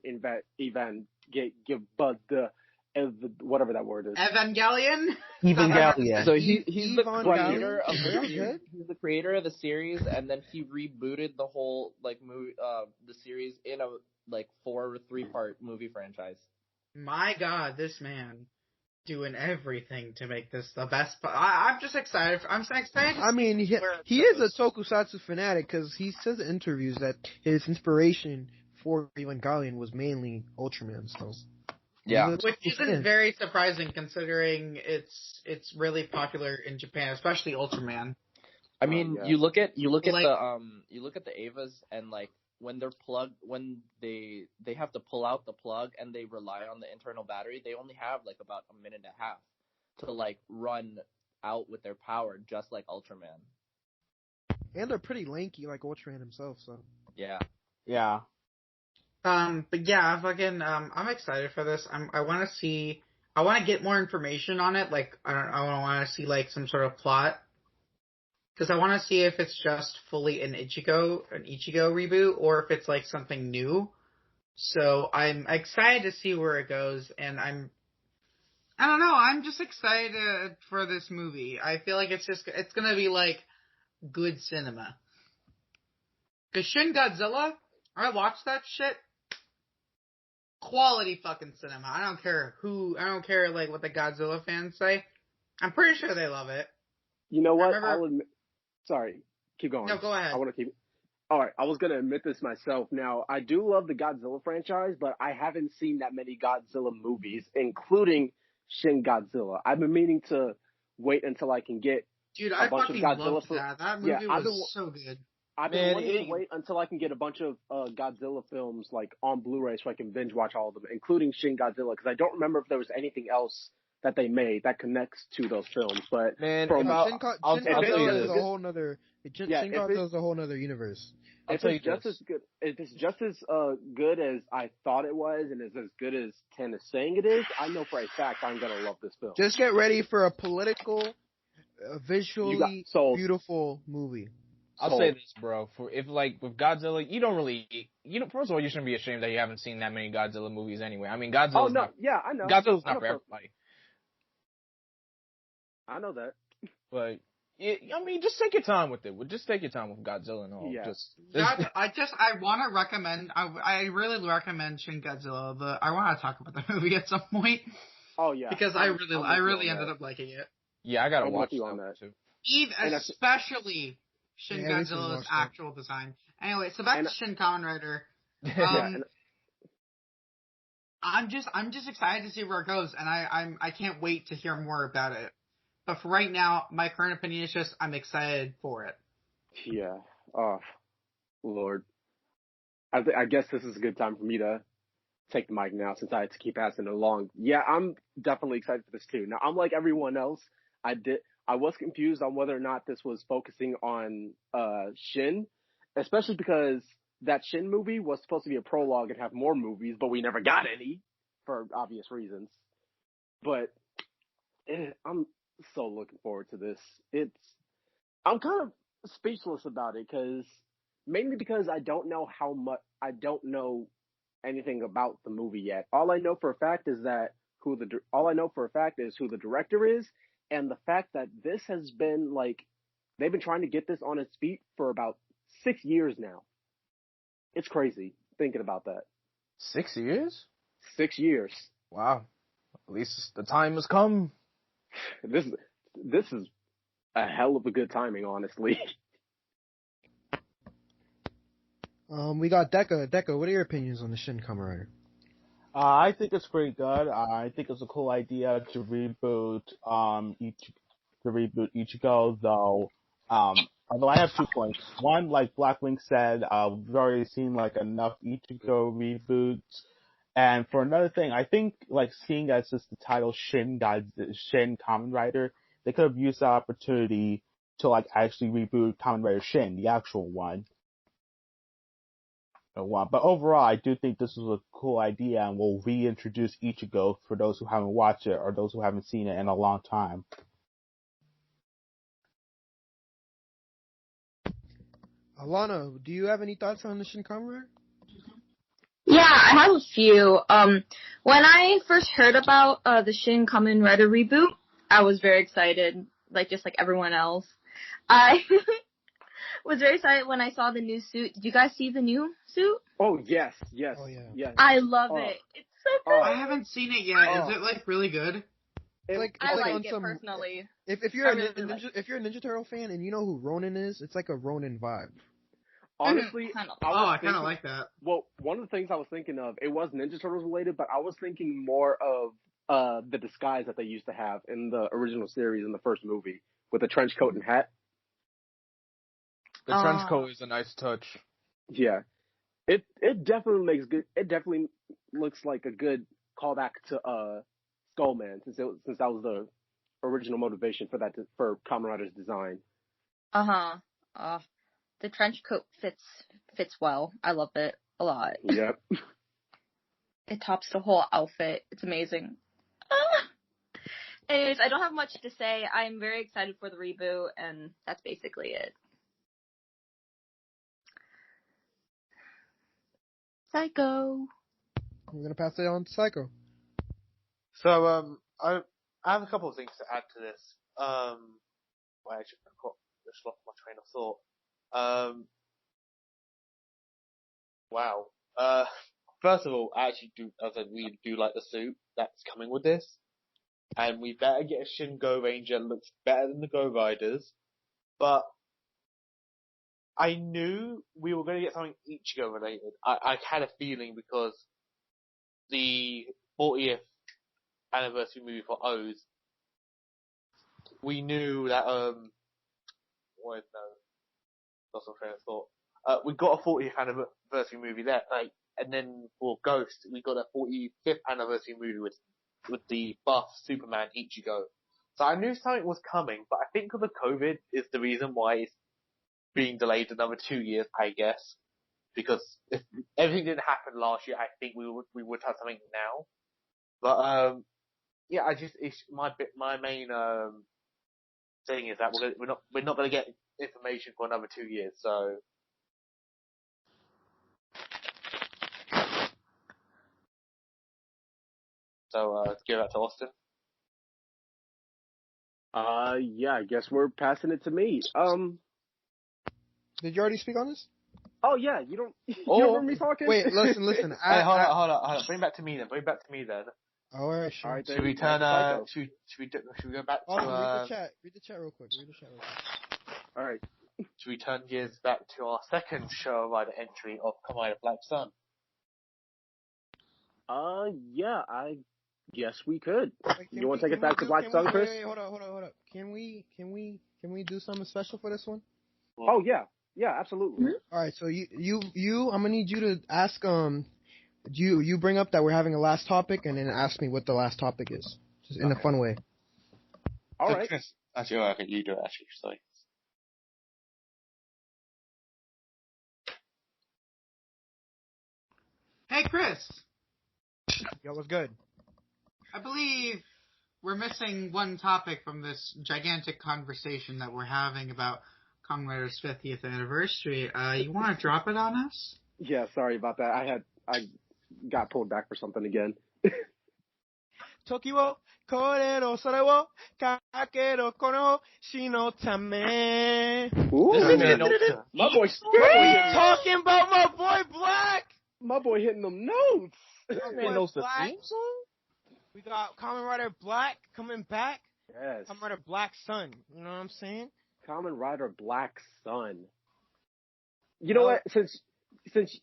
whatever that word is. Evangelion. So he's the creator of the he's the creator of the series, and then he rebooted the whole like movie the series in a like 4 or 3-part movie franchise. My God, this man doing everything to make this the best. I'm just excited. I'm so excited. I mean, he is a tokusatsu fanatic because he says in interviews that his inspiration for Evangelion was mainly Ultraman. So yeah, which isn't very surprising considering it's really popular in Japan, especially Ultraman. I mean, you look at the Evas and like. When they have to pull out the plug and they rely on the internal battery, they only have like about a minute and a half to like run out with their power, just like Ultraman. And they're pretty lanky, like Ultraman himself. So yeah. But yeah, I'm excited for this. I want to get more information on it. Like I want to see like some sort of plot. Because I want to see if it's just fully an Ichigo reboot, or if it's like something new. So I'm excited to see where it goes, and I don't know, I'm just excited for this movie. I feel like it's gonna be like good cinema. Because Shin Godzilla, I watched that shit. Quality fucking cinema. I don't care like what the Godzilla fans say. I'm pretty sure they love it. You know what? I'll admit. Sorry, keep going. No, go ahead. I want to keep. All right, I was gonna admit this myself. Now, I do love the Godzilla franchise, but I haven't seen that many Godzilla movies, including Shin Godzilla. I've been meaning to wait until I can get a bunch of Godzilla films. That movie was so good. I've been wanting to wait until I can get a bunch of Godzilla films like on Blu-ray so I can binge watch all of them, including Shin Godzilla, because I don't remember if there was anything else that they made that connects to those films. But Man, from I'll tell you Godzilla this. is a whole nother. Yeah, Shin if it- Godzilla is a whole nother universe. I'll if tell you it's just this. as good, if it's just as good as I thought it was, and is as good as Ten is saying it is, I know for a fact I'm gonna love this film. Just get ready for a political, You got visually sold. beautiful movie. I'll say this, bro. With Godzilla, first of all, you shouldn't be ashamed that you haven't seen that many Godzilla movies anyway. I mean, Oh Godzilla's no, not yeah, I know. Godzilla's I not know for everybody. I know that. But just take your time with it. Just take your time with Godzilla and all. Yeah. I want to recommend. I really recommend Shin Godzilla. I want to talk about the movie at some point. Oh yeah, Because I'm I really with you on ended that. up liking it. Yeah, I gotta I'm watch with you on that that. too. And Especially Shin Yeah, I recently Godzilla's watched that. actual design. Anyway, so back And- to Shin Kamen Rider. yeah, and I'm just excited to see where it goes, and I can't wait to hear more about it. But for right now, my current opinion is just I'm excited for it. yeah. Oh, Lord. I guess this is a good time for me to take the mic now since I had to keep passing it along. Yeah, I'm definitely excited for this too. Now, I'm like everyone else. I was confused on whether or not this was focusing on Shin, especially because that Shin movie was supposed to be a prologue and have more movies, but we never got any for obvious reasons. But I'm so looking forward to this. I'm kind of speechless about it mainly because I don't know anything about the movie yet. All I know for a fact is who the director is, and the fact that this has been they've been trying to get this on its feet for about 6 years now. It's crazy thinking about that. 6 years? 6 years. Wow. At least the time has come. This is a hell of a good timing, honestly. We got Deca. Deca, what are your opinions on the Shin Kamen Rider? I think it's pretty good. I think it's a cool idea to reboot Ichigo, though. Although I have 2 points. One, like Blackwing said, we've already seen enough Ichigo reboots. And for another thing, I think seeing as just the title Shin Kamen Rider, they could have used that opportunity to actually reboot Kamen Rider Shin, the actual one. But overall, I do think this is a cool idea and will reintroduce Ichigo for those who haven't watched it or those who haven't seen it in a long time. Alana, do you have any thoughts on the Shin Kamen Rider? Yeah, I have a few. When I first heard about the Shin Kamen Rider reboot, I was very excited, just like everyone else. I was very excited when I saw the new suit. Did you guys see the new suit? Oh yes. Oh yeah. Yes. I love it. It's so good. I haven't seen it yet. Is it really good? I like on it personally. If you're I a really Ninja, like it. if you're a Ninja Turtle fan and you know who Ronin is, it's like a Ronin vibe. Honestly, Kinda. I kind of like that. Well, one of the things I was thinking of, it was Ninja Turtles related, but I was thinking more of the disguise that they used to have in the original series in the first movie with the trench coat and hat. The trench coat is a nice touch. Yeah, it definitely makes good. It definitely looks like a good callback to Skullman since that was the original motivation for Kamen Rider's design. The trench coat fits well. I love it a lot. Yep. It tops the whole outfit. It's amazing. Anyways, I don't have much to say. I'm very excited for the reboot, and that's basically it. Psycho. We're gonna pass it on to Psycho. So, I have a couple of things to add to this. Well, I actually just lost my train of thought. Wow. First of all, I really do like the suit that's coming with this. And we better get a Shin Go Ranger that looks better than the Go Riders. But I knew we were going to get something Ichigo related. I had a feeling because the 40th anniversary movie for O's, we knew that, lost my train of thought. We got a 40th anniversary movie there, and then for Ghost, we got a 45th anniversary movie with with the buff Superman Ichigo. So I knew something was coming, but I think the COVID is the reason why it's being delayed another 2 years, I guess. Because if everything didn't happen last year, I think we would have something now. But yeah, my main thing is that we're not gonna get information for another 2 years. So let's give that to Austin. Yeah, I guess we're passing it to me. Did you already speak on this? Oh yeah, you don't remember me talking? Wait, listen. Hey, hold on. Bring it back to me then. All right, sure. All right, then. Should we turn? Should we go back to? Read the chat. Read the chat real quick. All right. Should we turn gears back to our second show rider entry of Kamen Rider Black Sun? Yeah, I guess we could. Wait, You want to take it back to Black Sun, Chris? Wait, hold up. Can we do something special for this one? Oh yeah, absolutely. All right, so you, I'm gonna need you to ask you bring up that we're having a last topic, and then ask me what the last topic is, just in a fun way. All right. Actually, okay, you do it. Actually, sorry. Hey, Chris. Yo, what's good? I believe we're missing one topic from this gigantic conversation that we're having about Kamen Rider's 50th anniversary. You want to drop it on us? Yeah, sorry about that. I got pulled back for something again. Tokiwo korero sore wo kakeru kono shinotame. My boy. We talking about my boy Black. My boy hitting them notes. Man knows the theme song. We got Kamen Rider Black coming back. Yes. Kamen Rider Black Sun. You know what I'm saying? Kamen Rider Black Sun. You know what? Since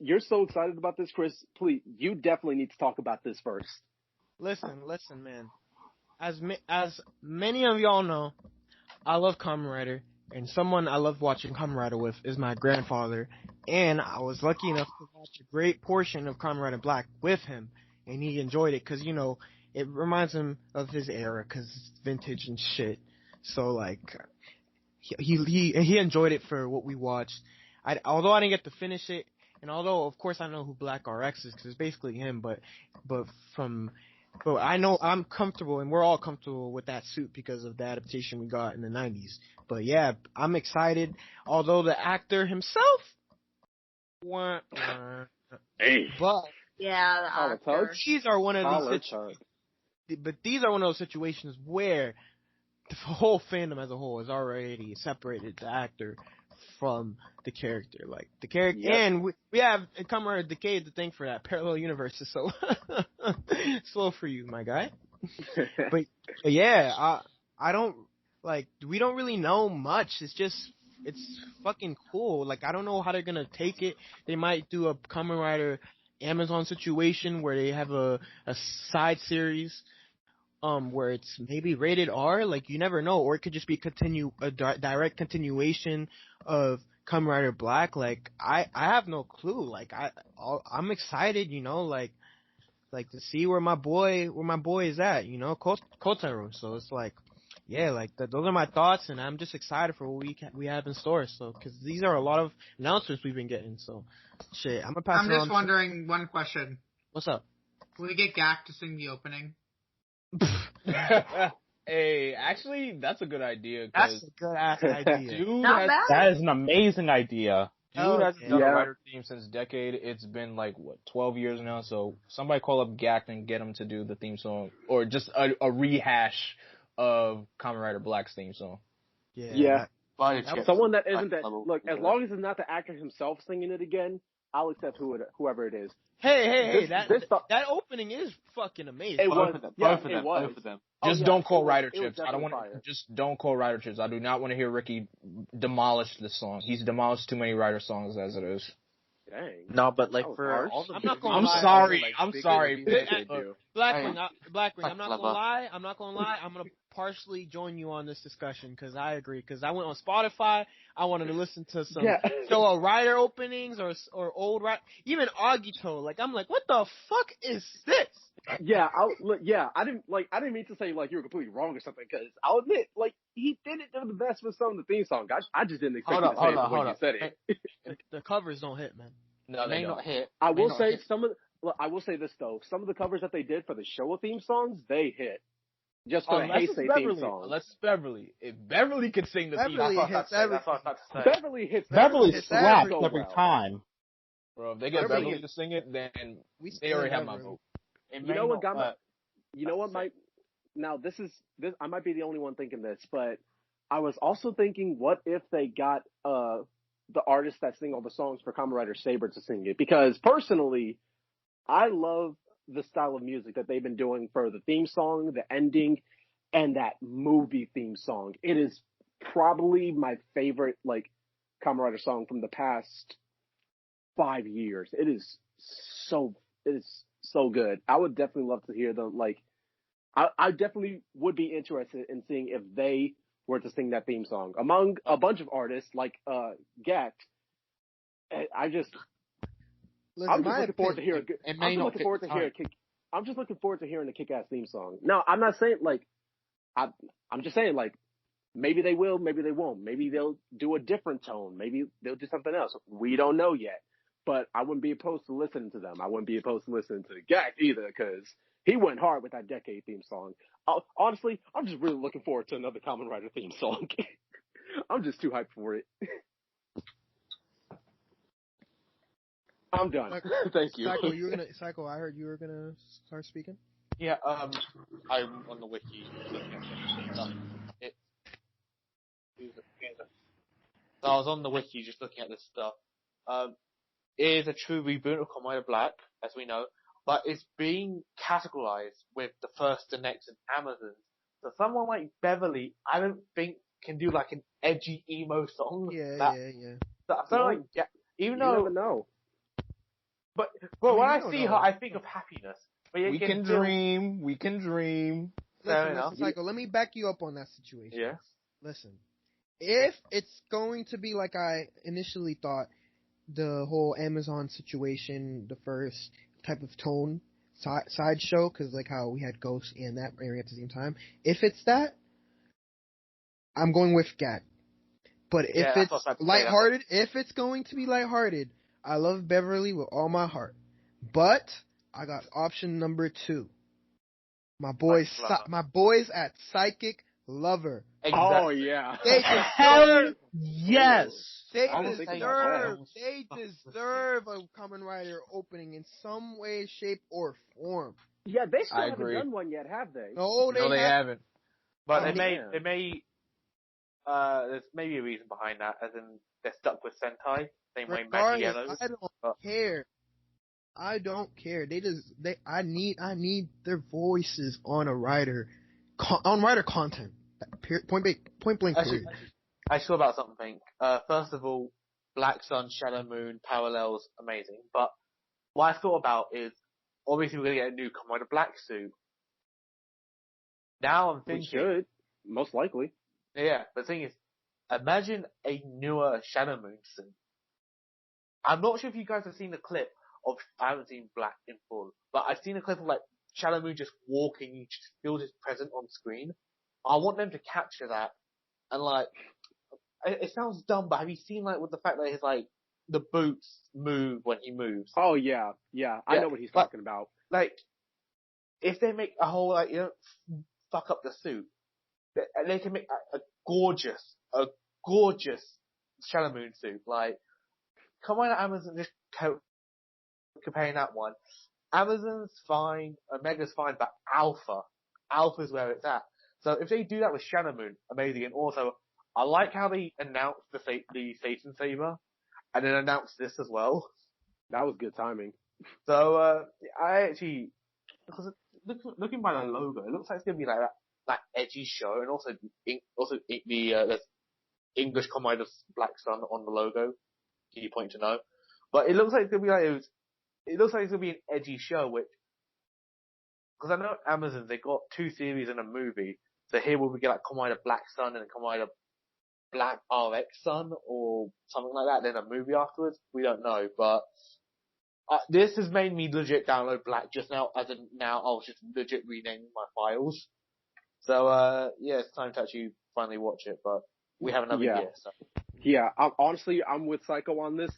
you're so excited about this, Chris, please, you definitely need to talk about this first. Listen, man. As many of y'all know, I love Kamen Rider, and someone I love watching Kamen Rider with is my grandfather, and I was lucky enough to watch a great portion of Kamen Rider Black with him, and he enjoyed it because, you know, it reminds him of his era because it's vintage and shit. So, like, he enjoyed it for what we watched. Although I didn't get to finish it, and although, of course, I know who Black RX is because it's basically him, but I know I'm comfortable, and we're all comfortable with that suit because of the adaptation we got in the 90s. But yeah, I'm excited. Although the actor himself, but Yeah, the actor. these are one of these are one of those situations where the whole fandom as a whole has already separated the actor from the character. Like the character, and we have Kamen Rider Decade to thank for that parallel universes. So slow for you, my guy. but yeah, I don't like. We don't really know much. It's fucking cool. Like I don't know how they're gonna take it. They might do a Kamen Rider Amazon situation where they have a side series. Where it's maybe rated R, like you never know, or it could just be a direct continuation of Kamen Rider Black. Like I have no clue. Like I'm excited, you know, like to see where my boy is at, you know, Kotaro. So it's like, yeah, like those are my thoughts, and I'm just excited for what we have in store. So because these are a lot of announcements we've been getting. So shit, I'm gonna pass. I'm just wondering one question. What's up? Will we get Gak to sing the opening? Hey, actually, that's a good idea. That's a good ass idea. Dude, that is an amazing idea. Dude hasn't done a writer theme since decade. It's been like 12 years now. So somebody call up Gak and get him to do the theme song, or just a rehash of Kamen Rider Black's theme song. Yeah. Someone that isn't that. Look, as long as it's not the actor himself singing it again, I'll accept whoever it is. Hey, that opening is fucking amazing. Both of them. Just don't call Rider Chips. I don't want to. Just don't call Rider Chips. I do not want to hear Ricky demolish this song. He's demolished too many Rider songs as it is. Dang. No, but like for harsh. all the I'm not gonna I'm lie. sorry. Like, I'm big sorry. reviews they do. Blackring, I'm not gonna lie. I'm gonna partially join you on this discussion because I agree. Because I went on Spotify. I wanted to listen to some Rider openings or old Rider, even Agito. Like I'm like, what the fuck is this? I didn't mean to say like you were completely wrong or something, because I'll admit, like, he didn't do the best with some of the theme song. I just didn't expect you to say it the way you said it. The covers don't hit, man. No, It they may don't. not hit. I may will not say hit. I will say this though, some of the covers that they did for the Showa theme songs, they hit. Just for the Unless it's Heisei theme Beverly. song. Unless it's Beverly. If Beverly could sing the theme Beverly song, hits That's what I was about to say. Beverly hits Beverly hits slaps so every well. time. bro, if they get Beverly Beverly to sing it, then We they already have my Beverly. vote. It You may know what not got my work. You know what might now this I might be the only one thinking this, but I was also thinking, what if they got the artists that sing all the songs for Kamen Rider Saber to sing it? Because personally, I love the style of music that they've been doing for the theme song, the ending, and that movie theme song. It is probably my favorite like Kamen Rider song from the past 5 years. It is so good. I would definitely love to hear them. Like, I definitely would be interested in seeing if they were to sing that theme song among a bunch of artists like Gat. I'm just looking forward to hearing. I'm just looking forward to hearing the kick-ass theme song. No, I'm not saying like I'm just saying like maybe they will, maybe they won't. Maybe they'll do a different tone. Maybe they'll do something else. We don't know yet. But I wouldn't be opposed to listening to them. I wouldn't be opposed to listening to Gak either, because he went hard with that Decade theme song. Honestly, I'm just really looking forward to another Kamen Rider theme song. I'm just too hyped for it. I'm done. Thank you. Psycho, I heard you were gonna start speaking. Yeah, I'm on the wiki looking at some stuff. So I was on the wiki just looking at this stuff. It is a true reboot of Kamen Rider Black, as we know, but it's being categorized with the first, the next, and Amazon. So someone like Beverly, I don't think can do like an edgy emo song. Yeah. So I feel like, even You though, never know. but I mean, when you I don't see know. her, I think of happiness. But We can dream. We can dream. Fair Listen, enough. Psycho, let me back you up on that situation. Yeah. Listen, if it's going to be like I initially thought, the whole Amazon situation, the first type of tone sideshow, because like how we had Ghost and that area at the same time. If it's that, I'm going with Gat. But if it's lighthearted, if it's going to be lighthearted, I love Beverly with all my heart. But I got option number 2. My boys at Psychic Lover. Exactly. Oh yeah. They Hell yes. They I didn't think about deserve a Kamen Rider opening in some way, shape, or form. Yeah, they still I haven't agree. done one yet, have they? No, they haven't. But Oh, they may, there's maybe a reason behind that, as in they're stuck with Sentai, same way Magic Yellow. I don't care. I don't care. I need their voices on a Rider, on Rider content. Point blank. I saw about something. First of all, Black Sun, Shadow Moon, Parallels, amazing. But what I thought about is, obviously we're going to get a new Kamen Rider Black suit. Now I'm thinking... We should. Most likely. Yeah, but the thing is, imagine a newer Shadow Moon suit. I'm not sure if you guys have seen the clip of, I haven't seen Black in full, but I've seen a clip of like Shadow Moon just walking, you just feel his presence on screen. I want them to capture that, and like, it sounds dumb, but have you seen like with the fact that his like, the boots move when he moves? Oh yeah. I know what he's talking about. Like, if they make a whole like, fuck up the suit, they can make a gorgeous Shadow Moon suit. Like, come on, Amazon, just comparing that one. Amazon's fine, Omega's fine, but Alpha's where it's at. So if they do that with Shadow Moon, amazing. And also, I like how they announced the Satan Saber, and then announced this as well. That was good timing. So, I actually, because looking by the logo, it looks like it's gonna be like that edgy show, and also there's English Kamen Rider Black Sun on the logo. Key point to know. But it looks like it's gonna be it looks like it's gonna be an edgy show, which, because I know Amazon, they got 2 series and a movie. So here will we get like Kamen Rider Black Sun and Kamen Rider Black RX Sun or something like that, then a movie afterwards? We don't know, but This has made me legit download Black just now. As in now, I'll just legit rename my files. So yeah, it's time to actually finally watch it. But we have another year. So. Yeah, I'm with Psycho on this.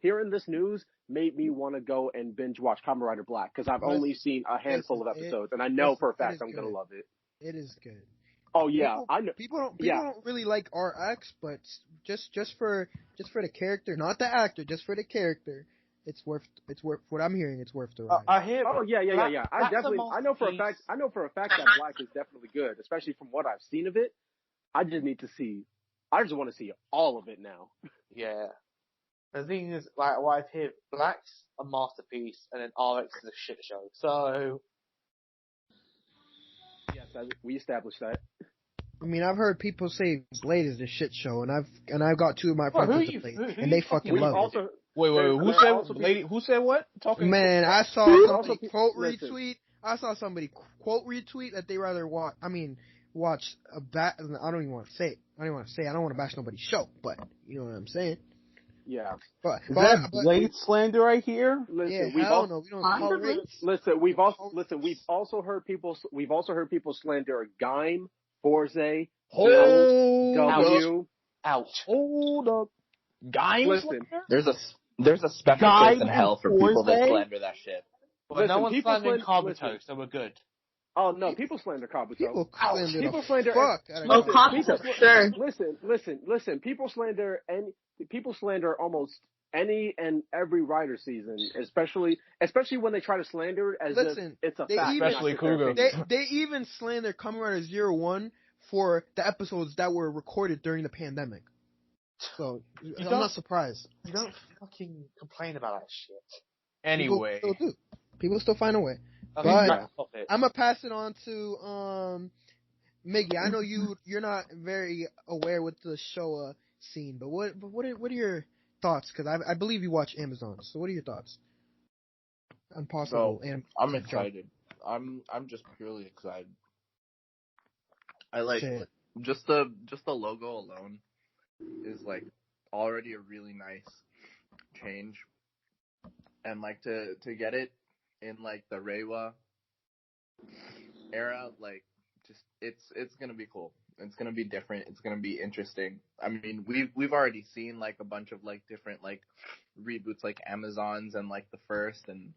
Hearing this news made me want to go and binge watch Kamen Rider Black because I've only seen a handful of episodes, and I know for a fact I'm gonna love it. It is good. Oh yeah, I know. People don't really like RX, but just for the character, not the actor, just for the character, it's worth what I'm hearing. It's worth the ride. I hear. Oh yeah. I know for a fact that Black is definitely good, especially from what I've seen of it. I just want to see all of it now. Yeah. The thing is, like, what I've heard, Black's a masterpiece, and then RX is a shit show. So. Yes, we established that. I mean, I've heard people say Blade is a shit show, and I've got two of my friends to Blade, and they fucking love it. Wait, who said Blade? Who said what? Man, I saw somebody quote retweet. I saw somebody quote retweet that they rather watch. I mean, watch a bat. I don't even want to say it. I don't want to bash nobody's show, but you know what I'm saying. Yeah. But is that Blade slander right here? Listen, yeah, hell no, we don't tolerate. Listen, we've also heard people slander Gaim, Forze, W. Ouch. Hold up. Gaim? Listen, there's a special place in hell for people that slander that shit. But no one's slandering Kabuto, so we're good. Oh no, people slander Kabuto. People slander fuck. Oh, Kabuto, sure. Listen. People slander almost any and every Rider season, especially when they try to slander it as if it's a fact. Especially Kugo. They even slander Kamen Rider 01 for the episodes that were recorded during the pandemic. So I'm not surprised. You don't fucking complain about that shit. Anyway, people still find a way. Okay, but I'm gonna pass it on to Miggy. I know you're not very aware with the Showa scene, but what are your thoughts? Because I believe you watch Amazon. So what are your thoughts on possible? So, I'm excited. I'm just purely excited. I like just the logo alone is like already a really nice change, and like to get it in like the Reiwa era, like just it's gonna be cool. It's gonna be different. It's gonna be interesting. I mean, we've already seen like a bunch of like different like reboots, like Amazons and like the first, and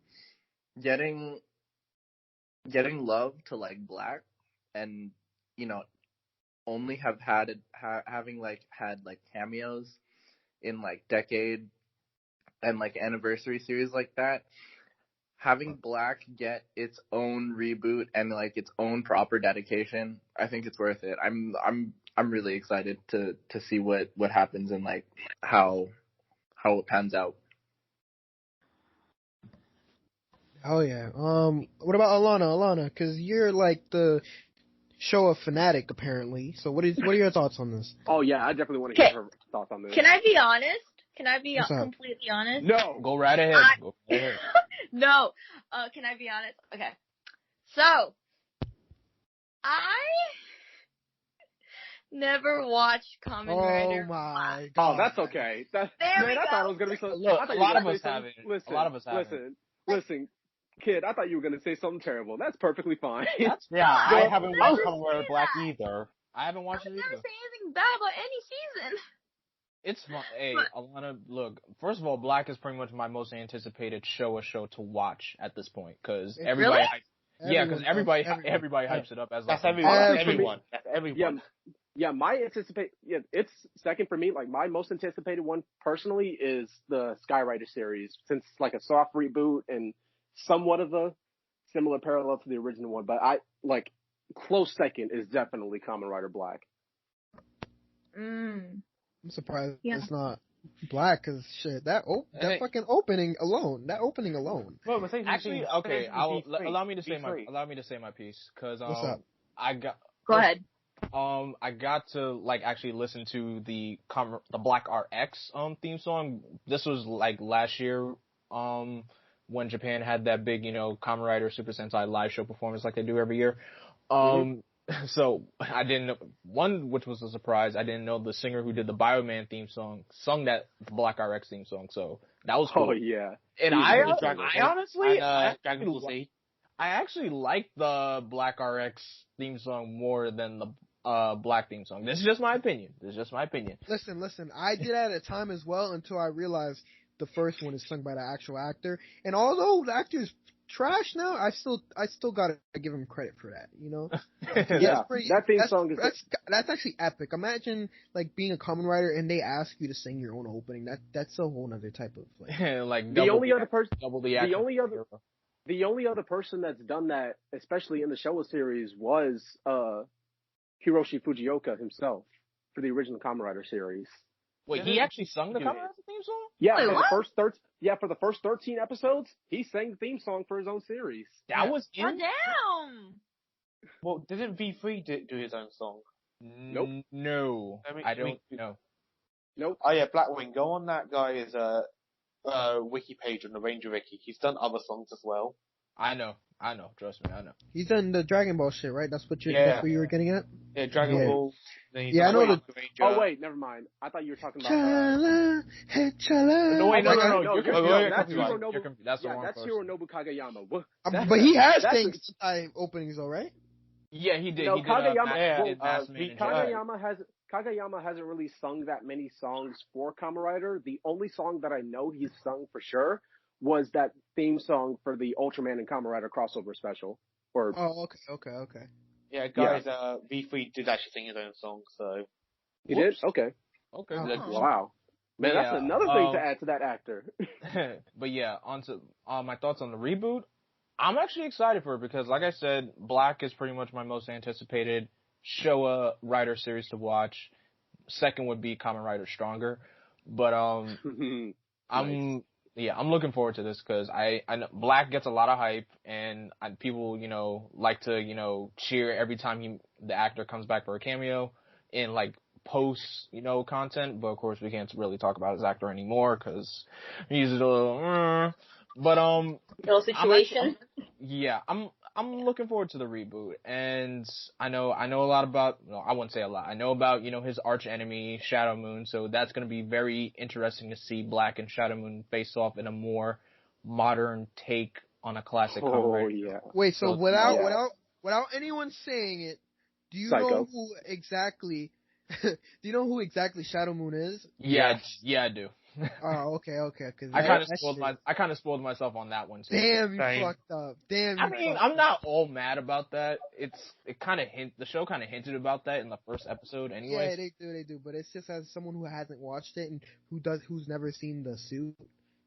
getting love to like Black, and you know, only have had having like had like cameos in like decade and like anniversary series like that. Having Black get its own reboot and like its own proper dedication, I think it's worth it. I'm really excited to see what happens and like how it pans out. Oh yeah. What about Alana? Because you're like the Showa fanatic apparently. So what are your thoughts on this? Oh yeah, I definitely want to hear her thoughts on this. Can I be honest? Can I be completely honest? No. Go right ahead. Go right ahead. No. Can I be honest? Okay. So, I never watched Kamen Rider. Oh my god. Oh, that's okay. I thought it was gonna be so. Look, a lot of us have it. Listen, a lot of us have it. Listen, kid. I thought you were gonna say something terrible. That's perfectly fine. I haven't watched Kamen Rider Black either. I haven't watched it either. I never say anything bad about any season. It's fun. Hey, Alana, look, first of all, Black is pretty much my most anticipated show to watch at this point, because everybody, everybody hypes it up as like, everyone. It's second for me. Like my most anticipated one personally is the Skyrider series, since it's like a soft reboot and somewhat of a similar parallel to the original one. But I like close second is definitely Kamen Rider Black. I'm surprised it's not Black, cause shit, that fucking opening alone. Well, actually, okay, allow me to say my piece, cause What's up? Go ahead. I got to like actually listen to the Black RX theme song. This was like last year when Japan had that big Kamen Rider Super Sentai live show performance like they do every year. So I didn't know one, which was a surprise. I didn't know the singer who did the Bioman theme song sung that Black RX theme song. So that was cool. Oh yeah. And He's I really good. honestly, Dragon Ball Z. I actually like the Black RX theme song more than the Black theme song. This is just my opinion. Listen. I did at a time as well until I realized the first one is sung by the actual actor. And although the actor is trash now, I still gotta give him credit for that. You know? Yeah, that theme song is. That's actually epic. Imagine like being a Kamen Rider and they ask you to sing your own opening. That's a whole other type of like the only other person. Double the action. The only other person that's done that, especially in the Showa series, was Hiroshi Fujioka himself for the original Kamen Rider series. Wait, he actually sung the Kamen Rider theme song? Yeah, Wait, for the first 13 episodes, he sang the theme song for his own series. That was Oh, in. damn. Well, didn't V3 do his own song? Nope. No, I don't know. Nope. Oh yeah, Blackwing. Go on that guy's wiki page on the Ranger Wiki. He's done other songs as well. I know. Trust me, I know. He's done the Dragon Ball shit, right? That's what you were getting at? Yeah, Dragon Ball. Yeah, I know the. Oh wait, never mind. I thought you were talking about. Chala, hey chala. No, wait, no. You're confused. That's the wrong person. Hironobu Kageyama. But he has things openings though, right? Yeah, he did. No, he did, Kageyama hasn't really sung that many songs for Kamen Rider. The only song that I know he's sung for sure was that theme song for the Ultraman and Kamen Rider crossover special. Oh, okay. Yeah, guys, V3 did actually sing his own song, so. He did? Okay. Okay. Wow. Man, that's another thing to add to that actor. But yeah, on to my thoughts on the reboot. I'm actually excited for it because, like I said, Black is pretty much my most anticipated Showa Rider series to watch. Second would be Kamen Rider Stronger. But I'm looking forward to this because I know Black gets a lot of hype and people, like to, cheer every time the actor comes back for a cameo in like post, content. But of course we can't really talk about his actor anymore because he's a little, Little situation. I'm looking forward to the reboot, and I know a lot about. No, I wouldn't say a lot. I know about his arch enemy Shadow Moon, so that's going to be very interesting to see Black and Shadow Moon face off in a more modern take on a classic. Oh yeah. Wait, so without anyone saying it, do you know who exactly? Do you know who exactly Shadow Moon is? Yeah, I do. Oh, okay. Cause I kind of spoiled myself on that one too. Damn, you fucked up. I mean, I'm not all mad about that. The show kind of hinted about that in the first episode, anyway. Yeah, they do. But it's just as someone who hasn't watched it and who's never seen the suit,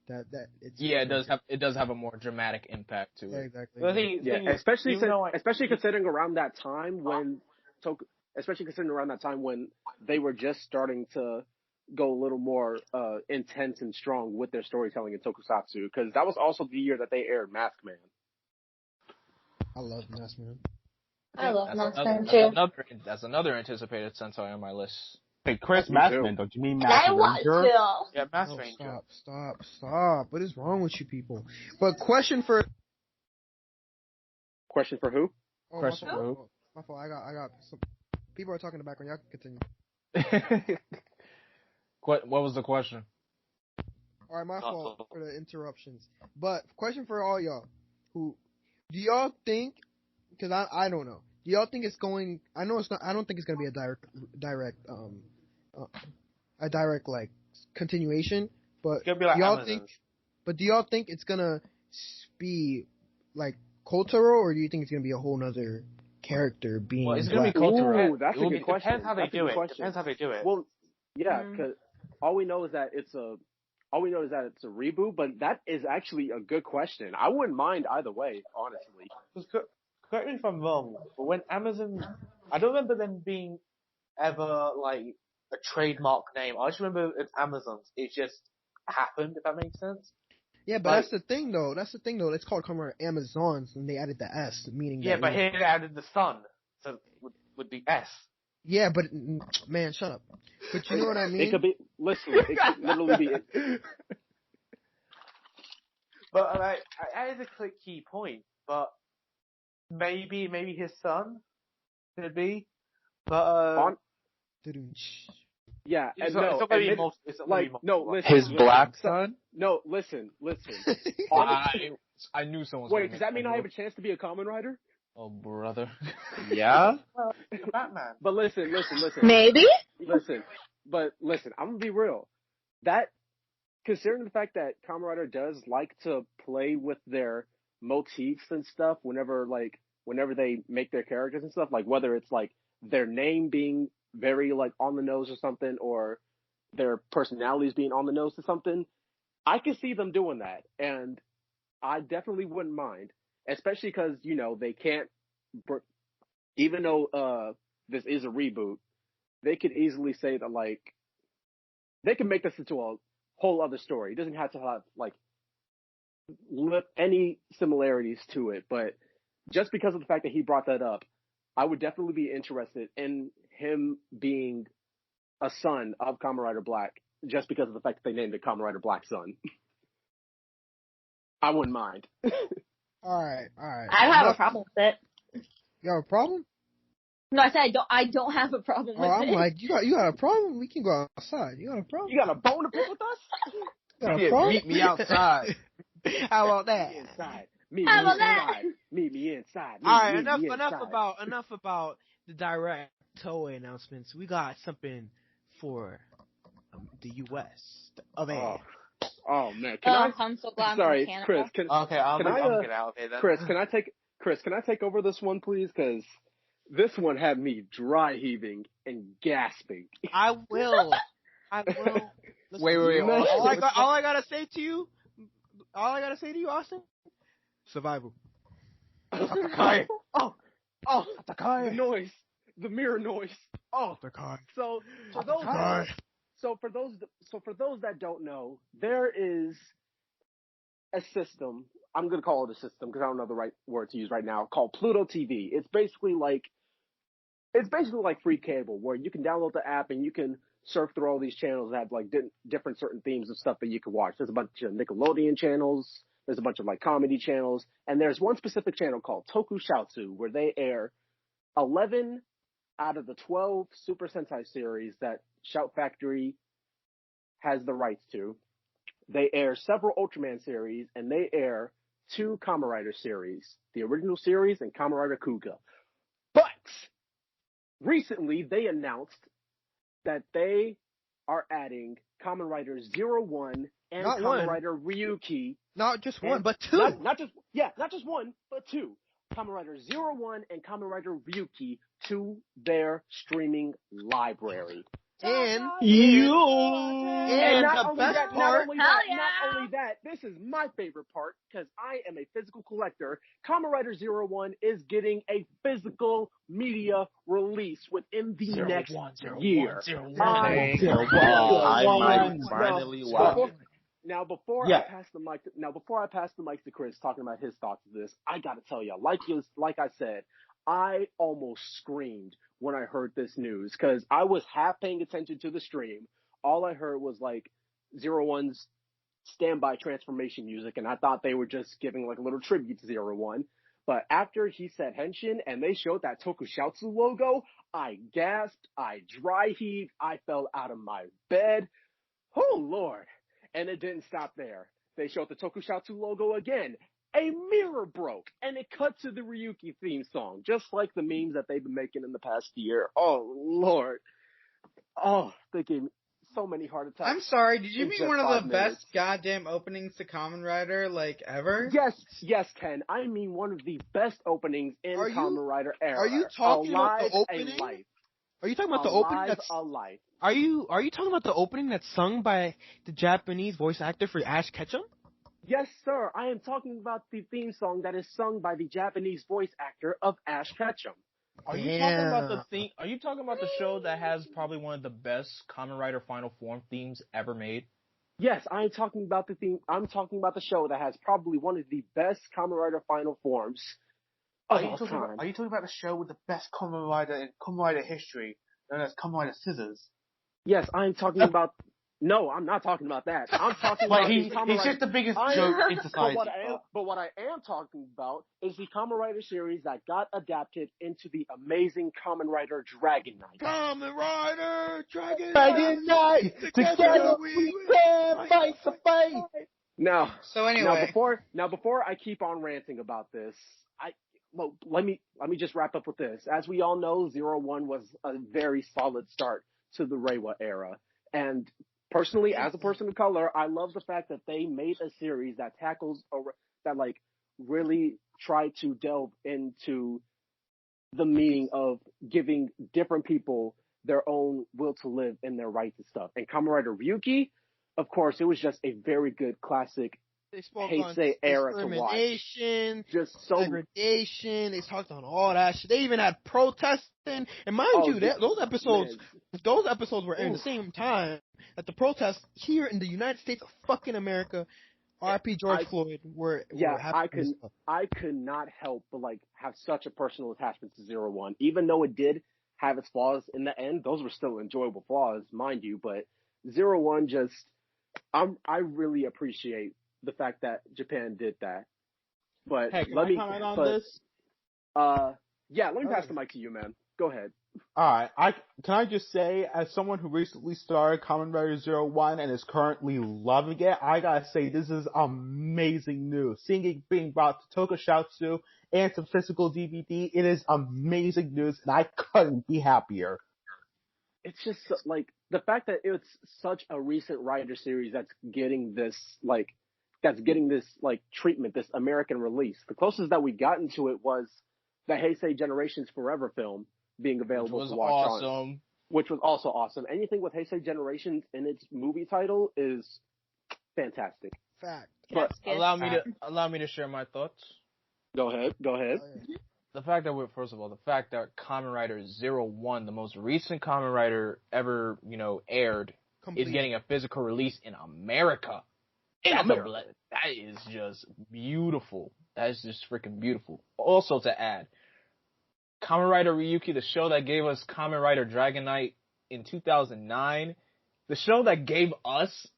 it does have a more dramatic impact to it. Exactly. Especially considering around that time when they were just starting to go a little more intense and strong with their storytelling in tokusatsu, because that was also the year that they aired Mask Man. I love Mask Man. I love Mask Man too. That's another anticipated Sentai on my list. Hey, Chris, Mask Man, don't you mean Mask Ranger? Yeah, Mask Ranger. Stop. What is wrong with you people? But question for who? Question for who? My fault. I got some people are talking in the background. Y'all can continue. What was the question? All right, my fault for the interruptions. But question for all y'all: do y'all think? Because I don't know. Do y'all think it's going? I know it's not. I don't think it's going to be a direct like continuation. But It's gonna be like y'all Amazons. think? But do y'all think it's gonna be like Kotaro, or do you think it's gonna be a whole nother character being? Well, it's gonna be Kotaro. Ooh, that's a good question. Depends how they do it. Well, yeah, because all we know is that it's a reboot, but that is actually a good question. I wouldn't mind either way, honestly. Correct me if I'm wrong, but when Amazon, I don't remember them being ever like a trademark name. I just remember it's Amazons. It just happened, if that makes sense. Yeah, but that's the thing though. It's called Kamen Rider Amazons, and they added the S, meaning. Yeah, but here they added the sun, so would be S. Yeah, but man, shut up. But you know what I mean? It could be. Listen, it could literally be. But like, that is a key point. But maybe his son. could be. But On, yeah, it's and not, no, it's not gonna be admit, most. It's not like gonna be no, most. listen, His listen, black so, son? no, listen. On, I knew someone was wait, gonna does make that mean that I have joke. a chance to be a Kamen Rider? Oh, brother. Yeah? Batman. But listen. Maybe? But listen, I'm gonna be real. That, considering the fact that Kamen Rider does like to play with their motifs and stuff whenever they make their characters and stuff, like whether it's like their name being very like on the nose or something, or their personalities being on the nose or something, I can see them doing that, and I definitely wouldn't mind, especially because they can't, even though this is a reboot, they could easily say that like they can make this into a whole other story. It doesn't have to have like any similarities to it, but just because of the fact that he brought that up, I would definitely be interested in him being a son of Kamen Rider Black, just because of the fact that they named it Kamen Rider Black Son. I wouldn't mind. Alright. I have a problem with it. You have a problem? No, I said I don't have a problem with I'm it. like, you got a problem? We can go outside. You got a problem? You got a bone to pick with us? You got a problem? Meet me outside. How about that? Inside. Meet How me about that? inside. Meet me inside. Alright, Meet enough me inside. about the direct Toei announcements. We got something for the U.S. of A. Oh man, can I'm so glad I'm Sorry, from Canada. Chris. Okay, I'm can I, gonna get out of here then. Chris, can I take over this one, please? Because this one had me dry heaving and gasping. I will. Listen, Wait. All I gotta say to you, Austin. Survival. Atakai. The noise, the mirror noise. Atakai. So for those that don't know, there is a system. I'm gonna call it a system because I don't know the right word to use right now. Called Pluto TV. It's basically like free cable, where you can download the app and you can surf through all these channels that have like different certain themes of stuff that you can watch. There's a bunch of Nickelodeon channels. There's a bunch of like comedy channels, and there's one specific channel called Tokusatsu where they air 11 out of the 12 Super Sentai series that Shout Factory has the rights to. They air several Ultraman series, and they air 2 Kamen Rider series, the original series and Kamen Rider Kuga. But recently, they announced that they are adding Kamen Rider 01 and Not Kamen one. Rider Ryuki. Not just one, but 2. Not just one, but 2. Kamen Rider 01 and Kamen Rider Ryuki to their streaming library. And not the only best that, part, not only that, this is my favorite part because I am a physical collector. Kamen Rider 01 is getting a physical media release within the next year. I might finally watch it. Now, before I pass the mic to Chris, talking about his thoughts of this, I gotta tell you, like I said, I almost screamed when I heard this news because I was half paying attention to the stream. All I heard was like 01's standby transformation music, and I thought they were just giving like a little tribute to 01. But after he said Henshin and they showed that Tokusatsu logo, I gasped, I dry heaved, I fell out of my bed. Oh Lord. And it didn't stop there. They showed the Tokusatsu logo again. A mirror broke, and it cut to the Ryuki theme song, just like the memes that they've been making in the past year. Oh, Lord. Oh, they gave me so many heart attacks. I'm sorry, did you in mean just one of 5 the minutes. best goddamn openings to Kamen Rider, like, ever? Yes, Ken. I mean one of the best openings in Kamen Rider era. Are you talking about the Alive, opening? a life. Are you talking about the opening Alive, that's a life. Are you talking about the opening that's sung by the Japanese voice actor for Ash Ketchum? Yes, sir. I am talking about the theme song that is sung by the Japanese voice actor of Ash Ketchum. Are you talking about the theme? Are you talking about the show that has probably one of the best Kamen Rider Final Form themes ever made? Yes, I'm talking about the theme. I'm talking about the show that has probably one of the best Kamen Rider Final Forms of all time. Are you talking about the show with the best Kamen Rider in Kamen Rider history, known as Kamen Rider Scissors? Yes, I'm talking about No, I'm not talking about that. I'm talking Like about he's the Kamen just the biggest I- joke in But society. what I am talking about is the Kamen Rider series that got adapted into the amazing Kamen Rider Dragon Knight. Kamen Rider, Dragon Knight, together we can fight the fight. Now, So anyway, before I keep on ranting about this, let me just wrap up with this. As we all know, 01 was a very solid start to the Reiwa era, and personally, as a person of color, I love the fact that they made a series that tackles that like really tried to delve into the meaning of giving different people their own will to live and their rights and stuff. And Kamen Rider Ryuki, of course, it was just a very good classic They spoke Heisei on era to watch. discrimination, Just so segregation. They talked on all that shit. They even had protesting. And mind you, those episodes were in the same time that the protests here in the United States of fucking America, R.I.P. George Floyd, were happening. I could not help but like have such a personal attachment to 01. Even though it did have its flaws in the end, those were still enjoyable flaws, mind you. But 01 just, I really appreciate the fact that Japan did that. But Hey, can I comment on this? Yeah, let me pass the mic to you, man. Go ahead. Alright, can I just say, as someone who recently started Kamen Rider 01 and is currently loving it, I gotta say this is amazing news. Seeing it being brought to Tokusatsu and to physical DVD, it is amazing news, and I couldn't be happier. It's just like the fact that it's such a recent Rider series that's getting this treatment, this American release. The closest that we gotten to it was the Heisei Generations Forever film being available to watch on, which was also awesome. Anything with Heisei Generations in its movie title is fantastic. Fact. But allow me to share my thoughts. Go ahead. The fact that Kamen Rider 01, the most recent Kamen Rider ever, aired, is getting a physical release in America. That is just beautiful. That is just freaking beautiful. Also to add, Kamen Rider Ryuki, the show that gave us Kamen Rider Dragon Knight in 2009, the show that gave us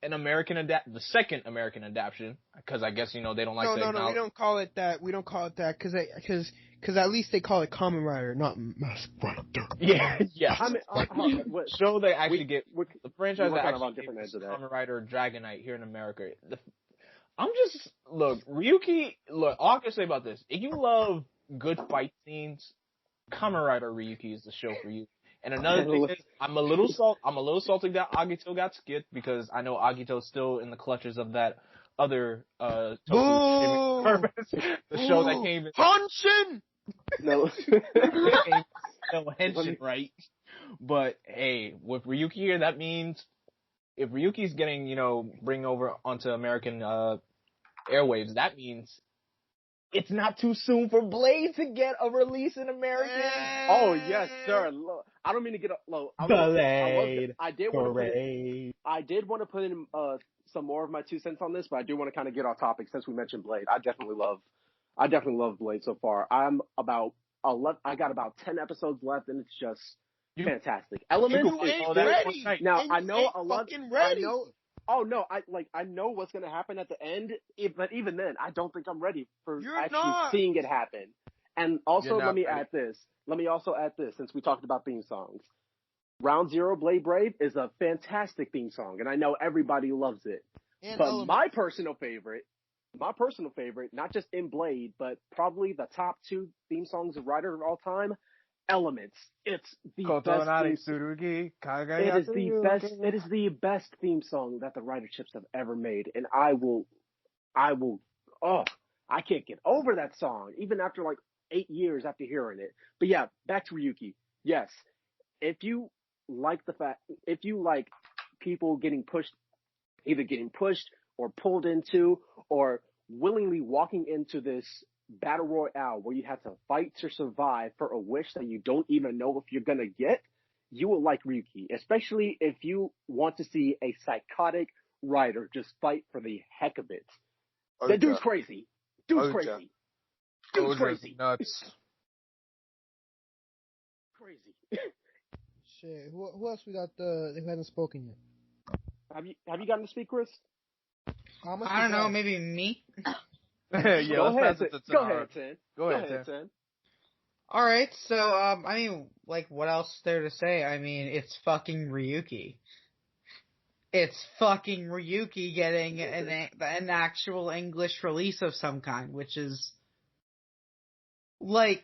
the second American adaptation, because I guess, they don't like to acknowledge. No, we don't call it that. We don't call it that because at least they call it Kamen Rider, not Mask Rider. Yeah. Show that actually the franchise that actually gave us Kamen Rider Dragon Knight here in America. Ryuki, all I can say about this, if you love good fight scenes, Kamen Rider Ryuki is the show for you. And another thing is, I'm a little salty that Agito got skipped, because I know Agito's still in the clutches of that other Toku service, the show that came in. Henshin! No. Henshin, right? But hey, with Ryuki here, that means if Ryuki's getting, bring over onto American airwaves, that means it's not too soon for Blade to get a release in America. Oh yes, sir. Look, I don't mean to get low. I did want to put in some more of my 2 cents on this, but I do want to kind of get off topic since we mentioned Blade. I definitely love Blade so far. I got about 10 episodes left, and it's just fantastic. Elements is ready. Now I know a lot. Ready. I know what's gonna happen at the end, but even then, I don't think I'm ready for seeing it happen. And also, let me also add this, since we talked about theme songs. Round Zero Blade Brave is a fantastic theme song, and I know everybody loves it. But my personal favorite, not just in Blade, but probably the top 2 theme songs of Rider of all time, Elements. It's the best. It is the best theme song that the Rider Chips have ever made, and I can't get over that song, even after like 8 years after hearing it. But yeah, back to Ryuki. Yes, if you like people either getting pushed or pulled into, or willingly walking into this battle royale where you have to fight to survive for a wish that you don't even know if you're gonna get, you will like Ryuki, especially if you want to see a psychotic rider just fight for the heck of it. That dude's crazy. Dude's crazy. Nuts. Crazy. Shit, who else we got who hasn't spoken yet? Have you gotten to speak, Chris? How much I don't is know, that? maybe me. Yeah, Go let's ahead, pass it to Go Tanara. ahead, Tin. Go ahead, Tin. Tin. Alright, so, I mean, like, what else is there to say? I mean, it's fucking Ryuki. It's fucking Ryuki getting an actual English release of some kind, which is, like,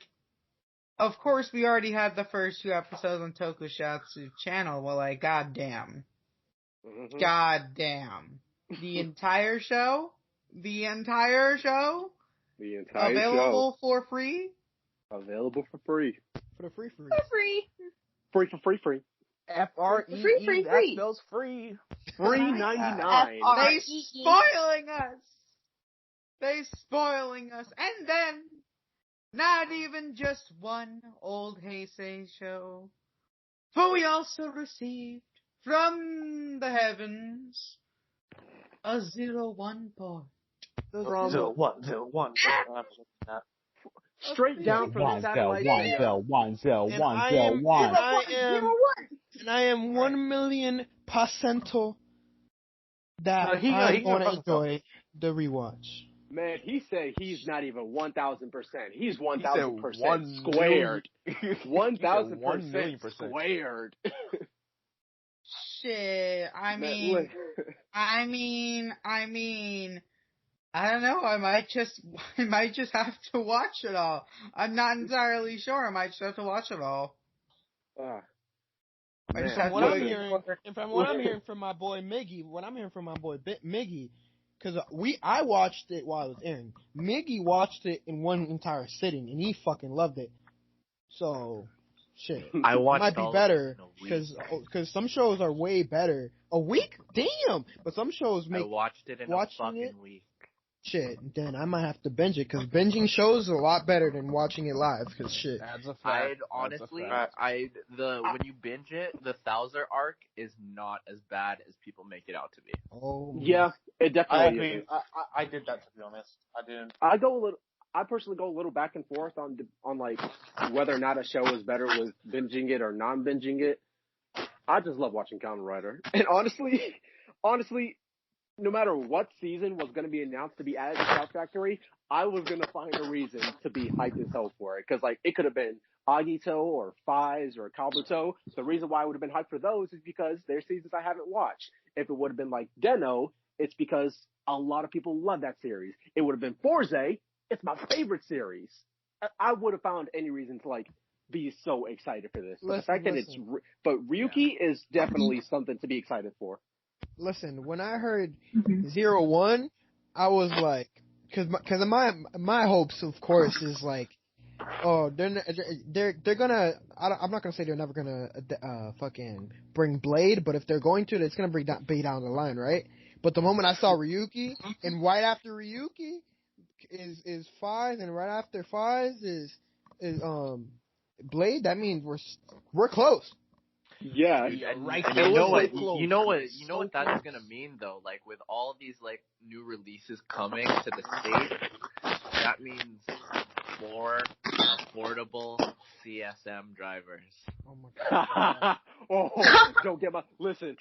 of course we already had the first 2 episodes on Tokusatsu channel, well, like, goddamn. Mm-hmm. Goddamn. The entire show? The entire Available for free? Available for free. For the free. Free. Free for free. Free. That spells free. Free 99. They spoiling us! They spoiling us! And then, not even just one old Heisei show, but we also received from the heavens a 01 port. From 0101. straight down from the satellite. 1010101. And I am 1,000,000% that No, he I'm gonna gonna fuck enjoy the rewatch. Man, he said he's not even 1,000%. He's He 1,000% said 1 squared. million. 1,000% squared. Shit, I Man, mean, look. I don't know, I might just have to watch it all. I'm not entirely sure, I might just have to watch it all. Ah, I just man. have What to I'm wait hearing, for- and from what I'm hearing from my boy Miggy, because I watched it while it was airing. Miggy watched it in one entire sitting, and he fucking loved it. So, shit, I it watched might be all better of it in a week. because some shows are way better. A week, damn. But some shows I make watched it in a watching fucking it- week. shit. Then I might have to binge it because binging shows is a lot better than watching it live. Because shit. That's a fact. I'd That's a honestly, fact. when you binge it, the Thouser arc is not as bad as people make it out to be. Oh Yeah, it I definitely agree. is. I did that, to be honest. I didn't. I personally go a little back and forth on like whether or not a show is better with binging it or non-binging it. I just love watching Kamen Rider, and honestly, no matter what season was going to be announced to be added to Shout Factory, I was going to find a reason to be hyped as hell for it. Because, like, it could have been Agito or Fives or Kabuto. The reason why I would have been hyped for those is because they're seasons I haven't watched. If it would have been like Deno, it's because a lot of people love that series. It would have been Forze. It's my favorite series. I would have found any reason to, like, be so excited for this. But the fact that but Ryuki is definitely something to be excited for. Listen, when I heard 01, I was like, because my hopes, of course, is like, oh, they're gonna. I'm not gonna say they're never gonna fucking bring Blade, but if they're going to, it's gonna be down the line, right? But the moment I saw Ryuki, and right after Ryuki is Fives, and right after Fives is Blade, that means we're close. Yeah, And it you know was what? so close. You know what? So You know what that's gonna mean though. Like with all these like new releases coming to the States, that means more affordable CSM drivers. Oh my god. Oh, don't get my listen.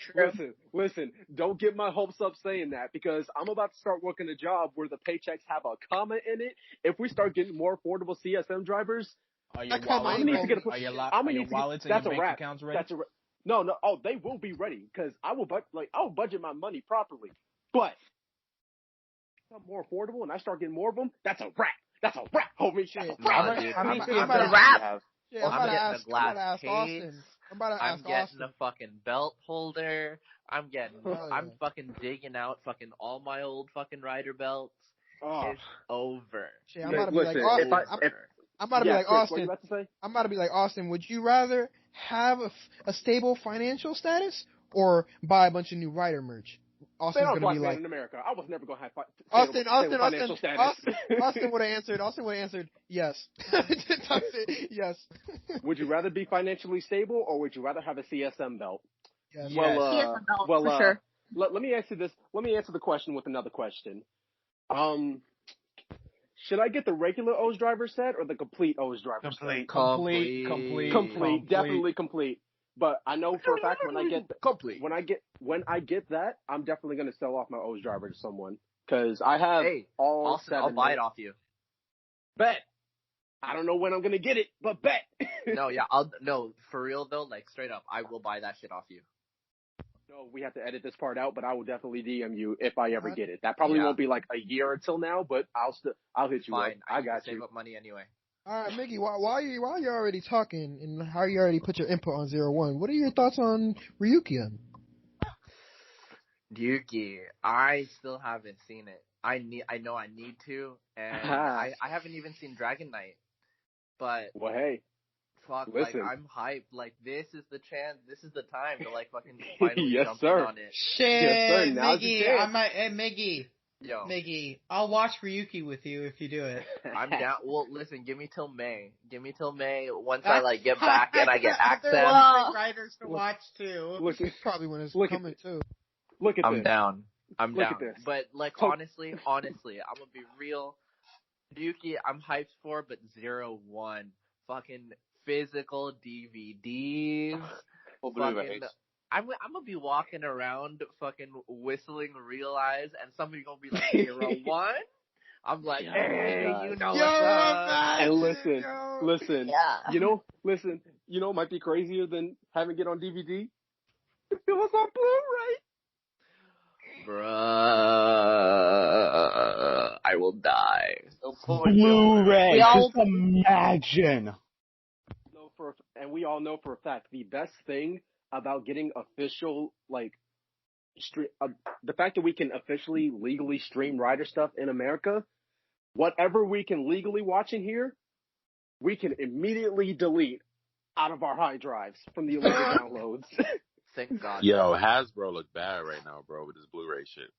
Don't get my hopes up saying that because I'm about to start working a job where the paychecks have a comma in it. If we start getting more affordable CSM drivers, Are your That come wallets on, ready? bro. Are your need to wallets get, and that's your a bank wrap. accounts ready? No. Oh, they will be ready because I will budget my money properly. But if I'm more affordable and I start getting more of them, that's a wrap. That's a wrap, homie. That's a Shit. wrap. Dude, How many I'm CSMs getting- do you have? Yeah, I'm getting a I'm glass about to ask case. Austin. I'm getting Austin. a fucking belt holder. I'm Oh, I'm yeah. fucking digging out fucking all my old fucking rider belts. Oh. It's over. Shit, I'm about to be like Listen, Austin. if I'm about to be like Chris, what Austin. you about to say? I'm about to be like Austin. Would you rather have a stable financial status or buy a bunch of new writer merch? Austin's Man, I was gonna black be man like in America. I was never gonna have Austin, financial status. Austin would have answered. Austin would have answered yes. Yes. Would you rather be financially stable or would you rather have a CSM belt? Yes. CSM belt, for sure. Let me answer this. Let me answer the question with another question. Should I get the regular O's driver set or the complete O's driver set? Complete. Complete. Definitely complete. But I know for a fact Complete. when I get that, I'm definitely gonna sell off my O's driver to someone because I have Hey, all Austin, 7. I'll buy it off you. Bet. I don't know when I'm gonna get it, but bet. No, yeah, for real though, like straight up, I will buy that shit off you. No, we have to edit this part out, but I will definitely DM you if I ever get it. That probably won't be like a year until now, but I'll hit you Fine, up. I got save you. up money anyway. All right, Mickey, while you're already talking and how you already put your input on 01, what are your thoughts on Ryuki? Ryuki, I still haven't seen it. I know I need to, and I haven't even seen Dragon Knight. But well, hey, fuck, listen. like I'm hyped. Like this is the chance. This is the time to like fucking finally yes, jump sir. in on it. Shit, yes, sir. Now's Miggy, your chance. I might, hey, Miggy, Yo, Miggy, I'll watch Ryuki with you if you do it. I'm down. Well, listen, give me till May. Once I like get back and I get access. Wow. Writers to watch too. Look, Probably when it's coming too. look at I'm this. down. I'm Look down. at this. But like honestly, I'm gonna be real. Ryuki, I'm hyped for, but 01 fucking physical DVDs. Or Fucking, Blu-rays. I'm gonna be walking around fucking whistling Realize, and somebody's gonna be like 01. I'm like, hey, you know what's up? And listen. Yeah. You know, it might be crazier than having it on DVD. If it was on Blu-ray. Bruh, I will die. Blu-ray. We all- Just imagine. And we all know for a fact the best thing about getting official the fact that we can officially legally stream Rider stuff in America, whatever we can legally watch in here, we can immediately delete out of our hard drives from the illegal downloads. Thank God. Yo, Hasbro look bad right now, bro, with this Blu-ray shit.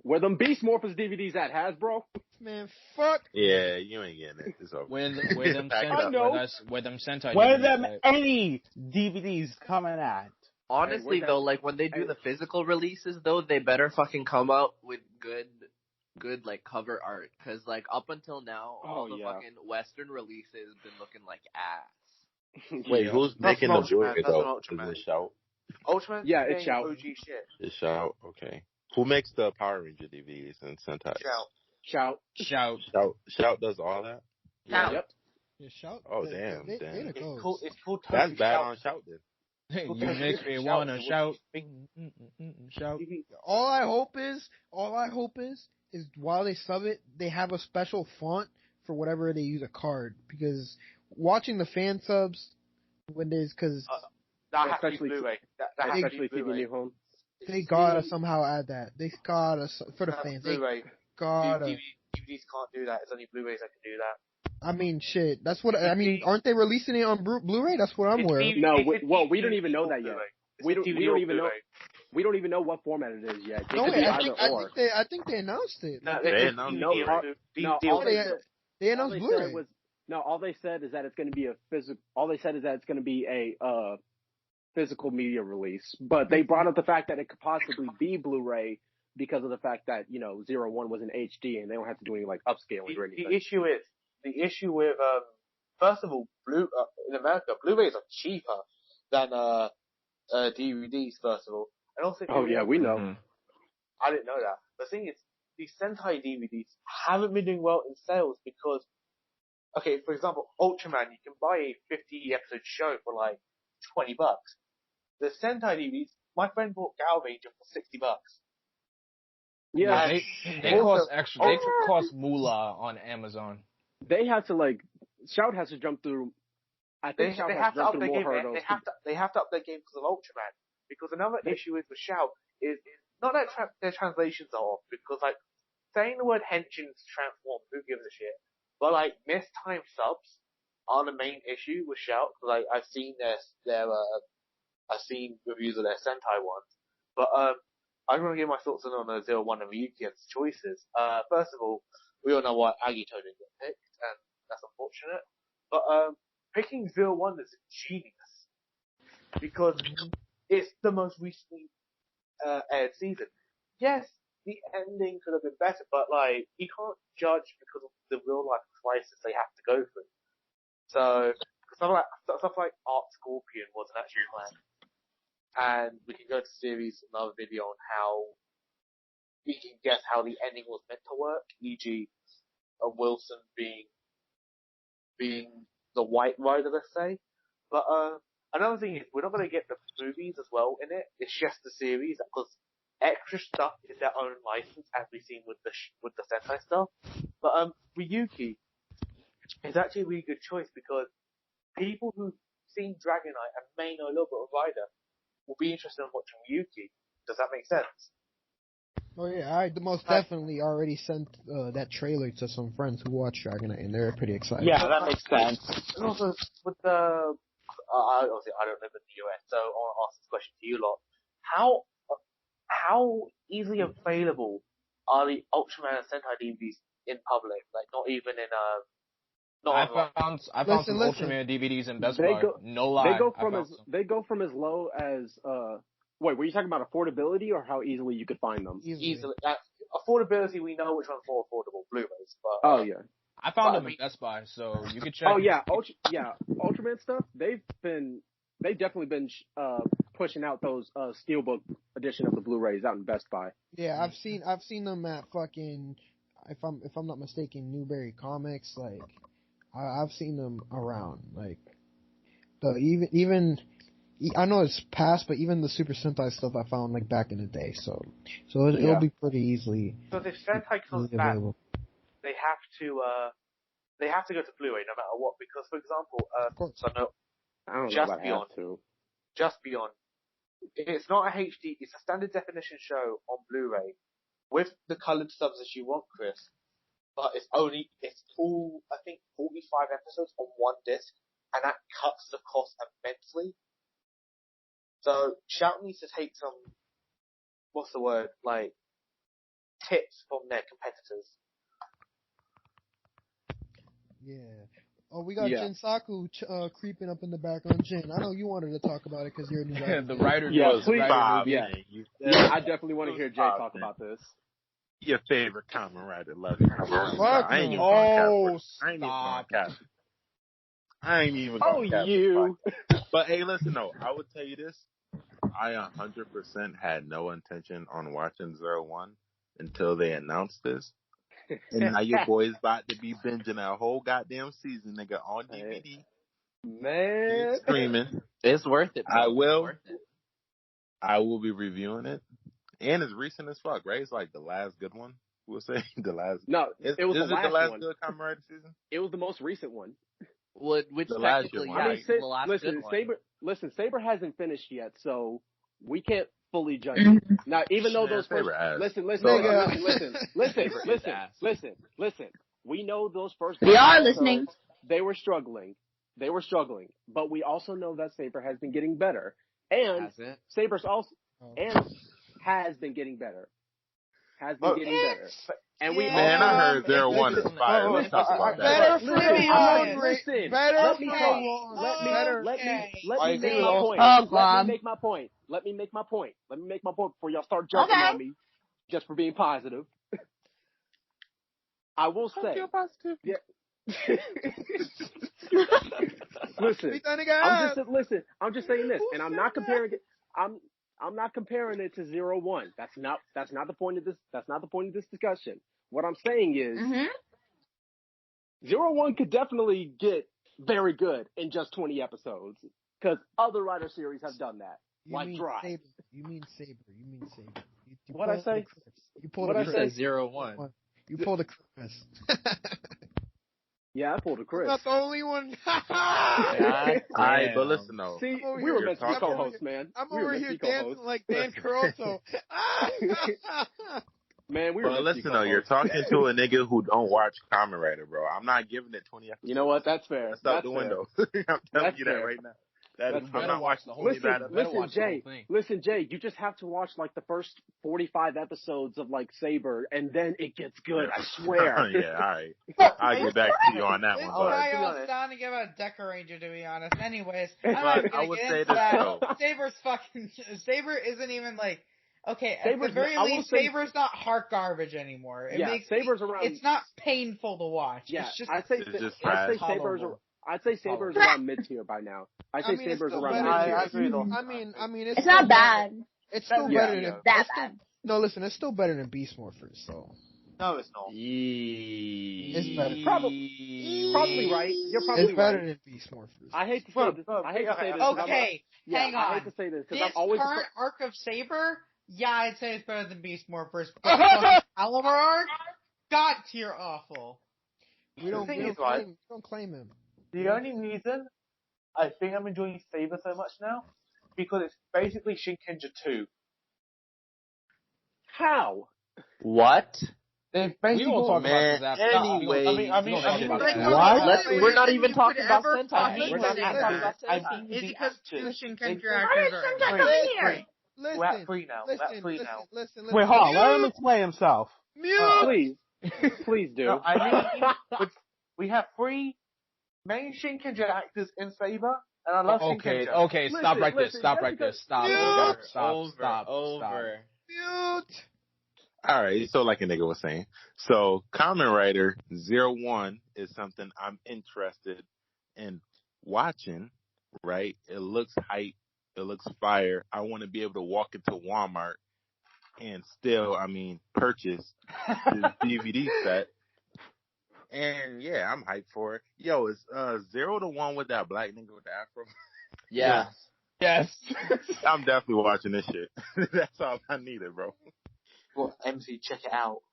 Where them Beast Morphers DVDs at, Hasbro? Man, fuck. Yeah, you ain't getting it. It's over. Where them Pack it Sentai, up. know. where them Sentai Where DVDs them at? any DVDs coming at? Honestly, Hey, though, like when they do the physical releases, though, they better fucking come out with good like cover art, because like up until now, all the fucking Western releases been looking like ass. Wait, who's That's making the an Ultraman, Blu-ray that's though? an Ultraman. Is it Shout? Ultraman? Yeah, it's Shout. OG shit. It's Shout. Okay. Who makes the Power Ranger DVDs and Sentai? Shout. Shout does all that. Shout. Yep. Yeah, shout. Oh, They damn. the It's codes. called That's totally bad Shout. on Shout then. You makes me wanna shout. Shout. All I hope is while they sub it, they have a special font for whatever they use a card, because watching the fan subs when there's because That has to be Especially- Blu-ray. That has to Especially be if you Blu-ray. new home. they gotta somehow add that. They gotta for the That's fans. They Blu-ray. gotta. DVDs can't do that. It's only Blu-rays that can do that. I mean, shit. That's what I mean. Aren't they releasing it on Blu-ray? That's what I'm aware of. No, It's we don't even know that yet. We don't even know. We don't even know what format it is yet. It No, could wait, be I either or. think they announced it. No, They they announced No, it. all they they- said, They all announced they Blu-ray. said was all they said is that it's going to be a physical. All they said is that it's going to be a physical media release. But they brought up the fact that it could possibly be Blu-ray because of the fact that 01 was in HD and they don't have to do any like upscaling or anything. The issue with first of all, in America, Blu-rays are cheaper than DVDs. First of all, and also Oh yeah, we know. Mhm. I didn't know that. The thing is, these Sentai DVDs haven't been doing well in sales because, okay, for example, Ultraman, you can buy a 50 episode show for like $20. The Sentai DVDs, my friend bought Gal Ranger for $60. Yeah, They cost extra. They cost moolah on Amazon. they have to Shout has to jump through. I They think Shout has have to to jump up through their more game. hurdles. They have to up their game because of Ultraman. Because another issue with Shout is not that their translations are off. Because like saying the word henshin's transform, who gives a shit? But like mistimed subs are the main issue with Shout. Like I've seen I've seen reviews of their Sentai ones. But I want to give my thoughts on the 01 and Ryuki's choices. First of all, we all know why Agito didn't get picked, and that's unfortunate. But picking 01 is genius because it's the most recently aired season. Yes, the ending could have been better, but like you can't judge because of the real life crisis they have to go through. So, because stuff like Art Scorpion wasn't actually planned. And we can go to series another video on how we can guess how the ending was meant to work, e.g. a Wilson being the White Rider, let's say. But another thing is we're not going to get the movies as well in it. It's just the series because extra stuff is their own license, as we've seen with the Sentai stuff. But Ryuki is actually a really good choice because people who've seen Dragonite and may know a little bit of Rider will be interested in watching Ryuki. Does that make sense? Oh yeah, I most definitely already sent that trailer to some friends who watch Dragonite, and they're pretty excited. Yeah, that makes sense. And also with the obviously I don't live in the US, so I want to ask this question to you lot: how easily available are the Ultraman and Sentai DVDs in public? Like not even in I found some Ultraman DVDs in Best Buy. No lie. They go from as low as wait, were you talking about affordability or how easily you could find them? Easily. Affordability, we know which one's more affordable, Blu-rays. But oh yeah, I found them in Best Buy, so you can check. Oh yeah, Ultraman stuff. They've definitely been pushing out those Steelbook edition of the Blu-rays out in Best Buy. Yeah, I've seen them at fucking, if I'm not mistaken, Newberry Comics. Like, I've seen them around. Like, even I know it's past, but even the Super Sentai stuff I found like back in the day. So it'll be pretty easily. So if Sentai comes back, they have to go to Blu-ray no matter what, because for example, I don't know about have to. Just Beyond, it's not a HD, it's a standard definition show on Blu-ray with the colored subs that you want, Chris. But it's all, I think, 45 episodes on one disc, and that cuts the cost immensely. So Shout needs to take some, tips from their competitors. Yeah. Oh, we got Jin Saku creeping up in the background. Jin, I know you wanted to talk about it because you're a new writer. The writer I definitely want to hear Jay talk about this. Your favorite Kamen Rider, love you. I ain't even going you. But hey, listen though, I would tell you this. I 100% had no intention on watching 01 until they announced this. And now your boy's about to be binging a whole goddamn season, nigga, on DVD. Man. Streaming. It's worth it, bro. I will be reviewing it. And it's recent as fuck, right? It's like the last good one. We'll say the last. No, it was the last one. Good Kamen Rider season? It was the most recent one. Which the technically, last yeah, the last listen, good one. Saber hasn't finished yet, so we can't fully judge it. Now, even though those first, listen. We know those first. We are listening. They were struggling, but we also know that Saber has been getting better, and Saber's also has been getting better. And we I heard 01 is fire. Let's talk about that. Better for me, Let me make my point. Oh, God. Let me make my point before y'all start jumping on me just for being positive. I will say. Yeah. Listen, I'm just saying this, and I'm not comparing it. I'm not comparing it to 01. That's not the point of this. That's not the point of this discussion. What I'm saying is, 01 could definitely get very good in just 20 episodes because other Rider series have done that. Drive. You mean Saber. What'd I say? You pulled a Chris. 01. You pulled a Chris. Yeah, I pulled a Chris. Not the only one. Alright, but listen though. See, we were meant to be co-hosts, man. I'm over here dancing like Dan Caroso. Man, we were meant to be listen though, you're talking to a nigga who don't watch Kamen Rider, bro. I'm not giving it 20 episodes. You know what? That's fair. That's out the window. I'm telling you that right now. I'm not watching the whole Listen, Jay, you just have to watch like the first 45 episodes of like Saber, and then it gets good. I swear. Yeah, all right. I'll get back to you on that one. This But guy all sounding about Decker Ranger, to be honest. Anyways, I'm not I gonna would get say into this, that. Saber isn't even like. Okay, Saber's, at the very least, Saber's not heart garbage anymore. Saber's around. It's not painful to watch. Yeah, it's just. I'd say Saber's. I'd say Saber is around mid tier by now. I'd say Saber is around mid tier. I agree with all. I mean, It's not bad. It's still Yeah. better than That it's still- bad. No, listen, it's still better than Beast Morphers. So No, it's not. it's better. Probably right. You're probably It's better right. than Beast Morphers. I hate to say this. I hate to say this. 'cause I'm- Okay, yeah, hang on. I hate to say this because This I'm always. current arc of Saber, yeah, I'd say it's better than Beast Morphers. But the Caliber arc, God tier awful. We don't thing is, right? claim him. The only reason I think I'm enjoying Saber so much now because it's basically Shinkenger 2. How? What? They've We basically won't talk Man, about this after. anyway, I mean, we don't talk about Like, this what? after. Let's, we're not even You talking could about ever Sentai. fucking We're not say even that. talking about I Sentai. think Is the because two actors. Shinkenger Why actors is are Sentai Wait, coming here? Listen, We're at 3 now. We're at 3 now. listen. Wait, hold on. Let him explain himself. Please, please do. No, I mean, we have 3 main Shinkenger actors in Saber, and I love Okay, Shinkenger. okay, stop right there. Listen, Stop just right there. because- Stop. Over. Mute. All right, so like a nigga was saying, so Kamen Rider 01 is something I'm interested in watching. Right? It looks hype. It looks fire. I want to be able to walk into Walmart and still, purchase this DVD set. And yeah, I'm hyped for it. Yo, it's 0-1 with that black nigga with the afro. Yeah. Yes. I'm definitely watching this shit. That's all I needed, bro. Well, MC, check it out.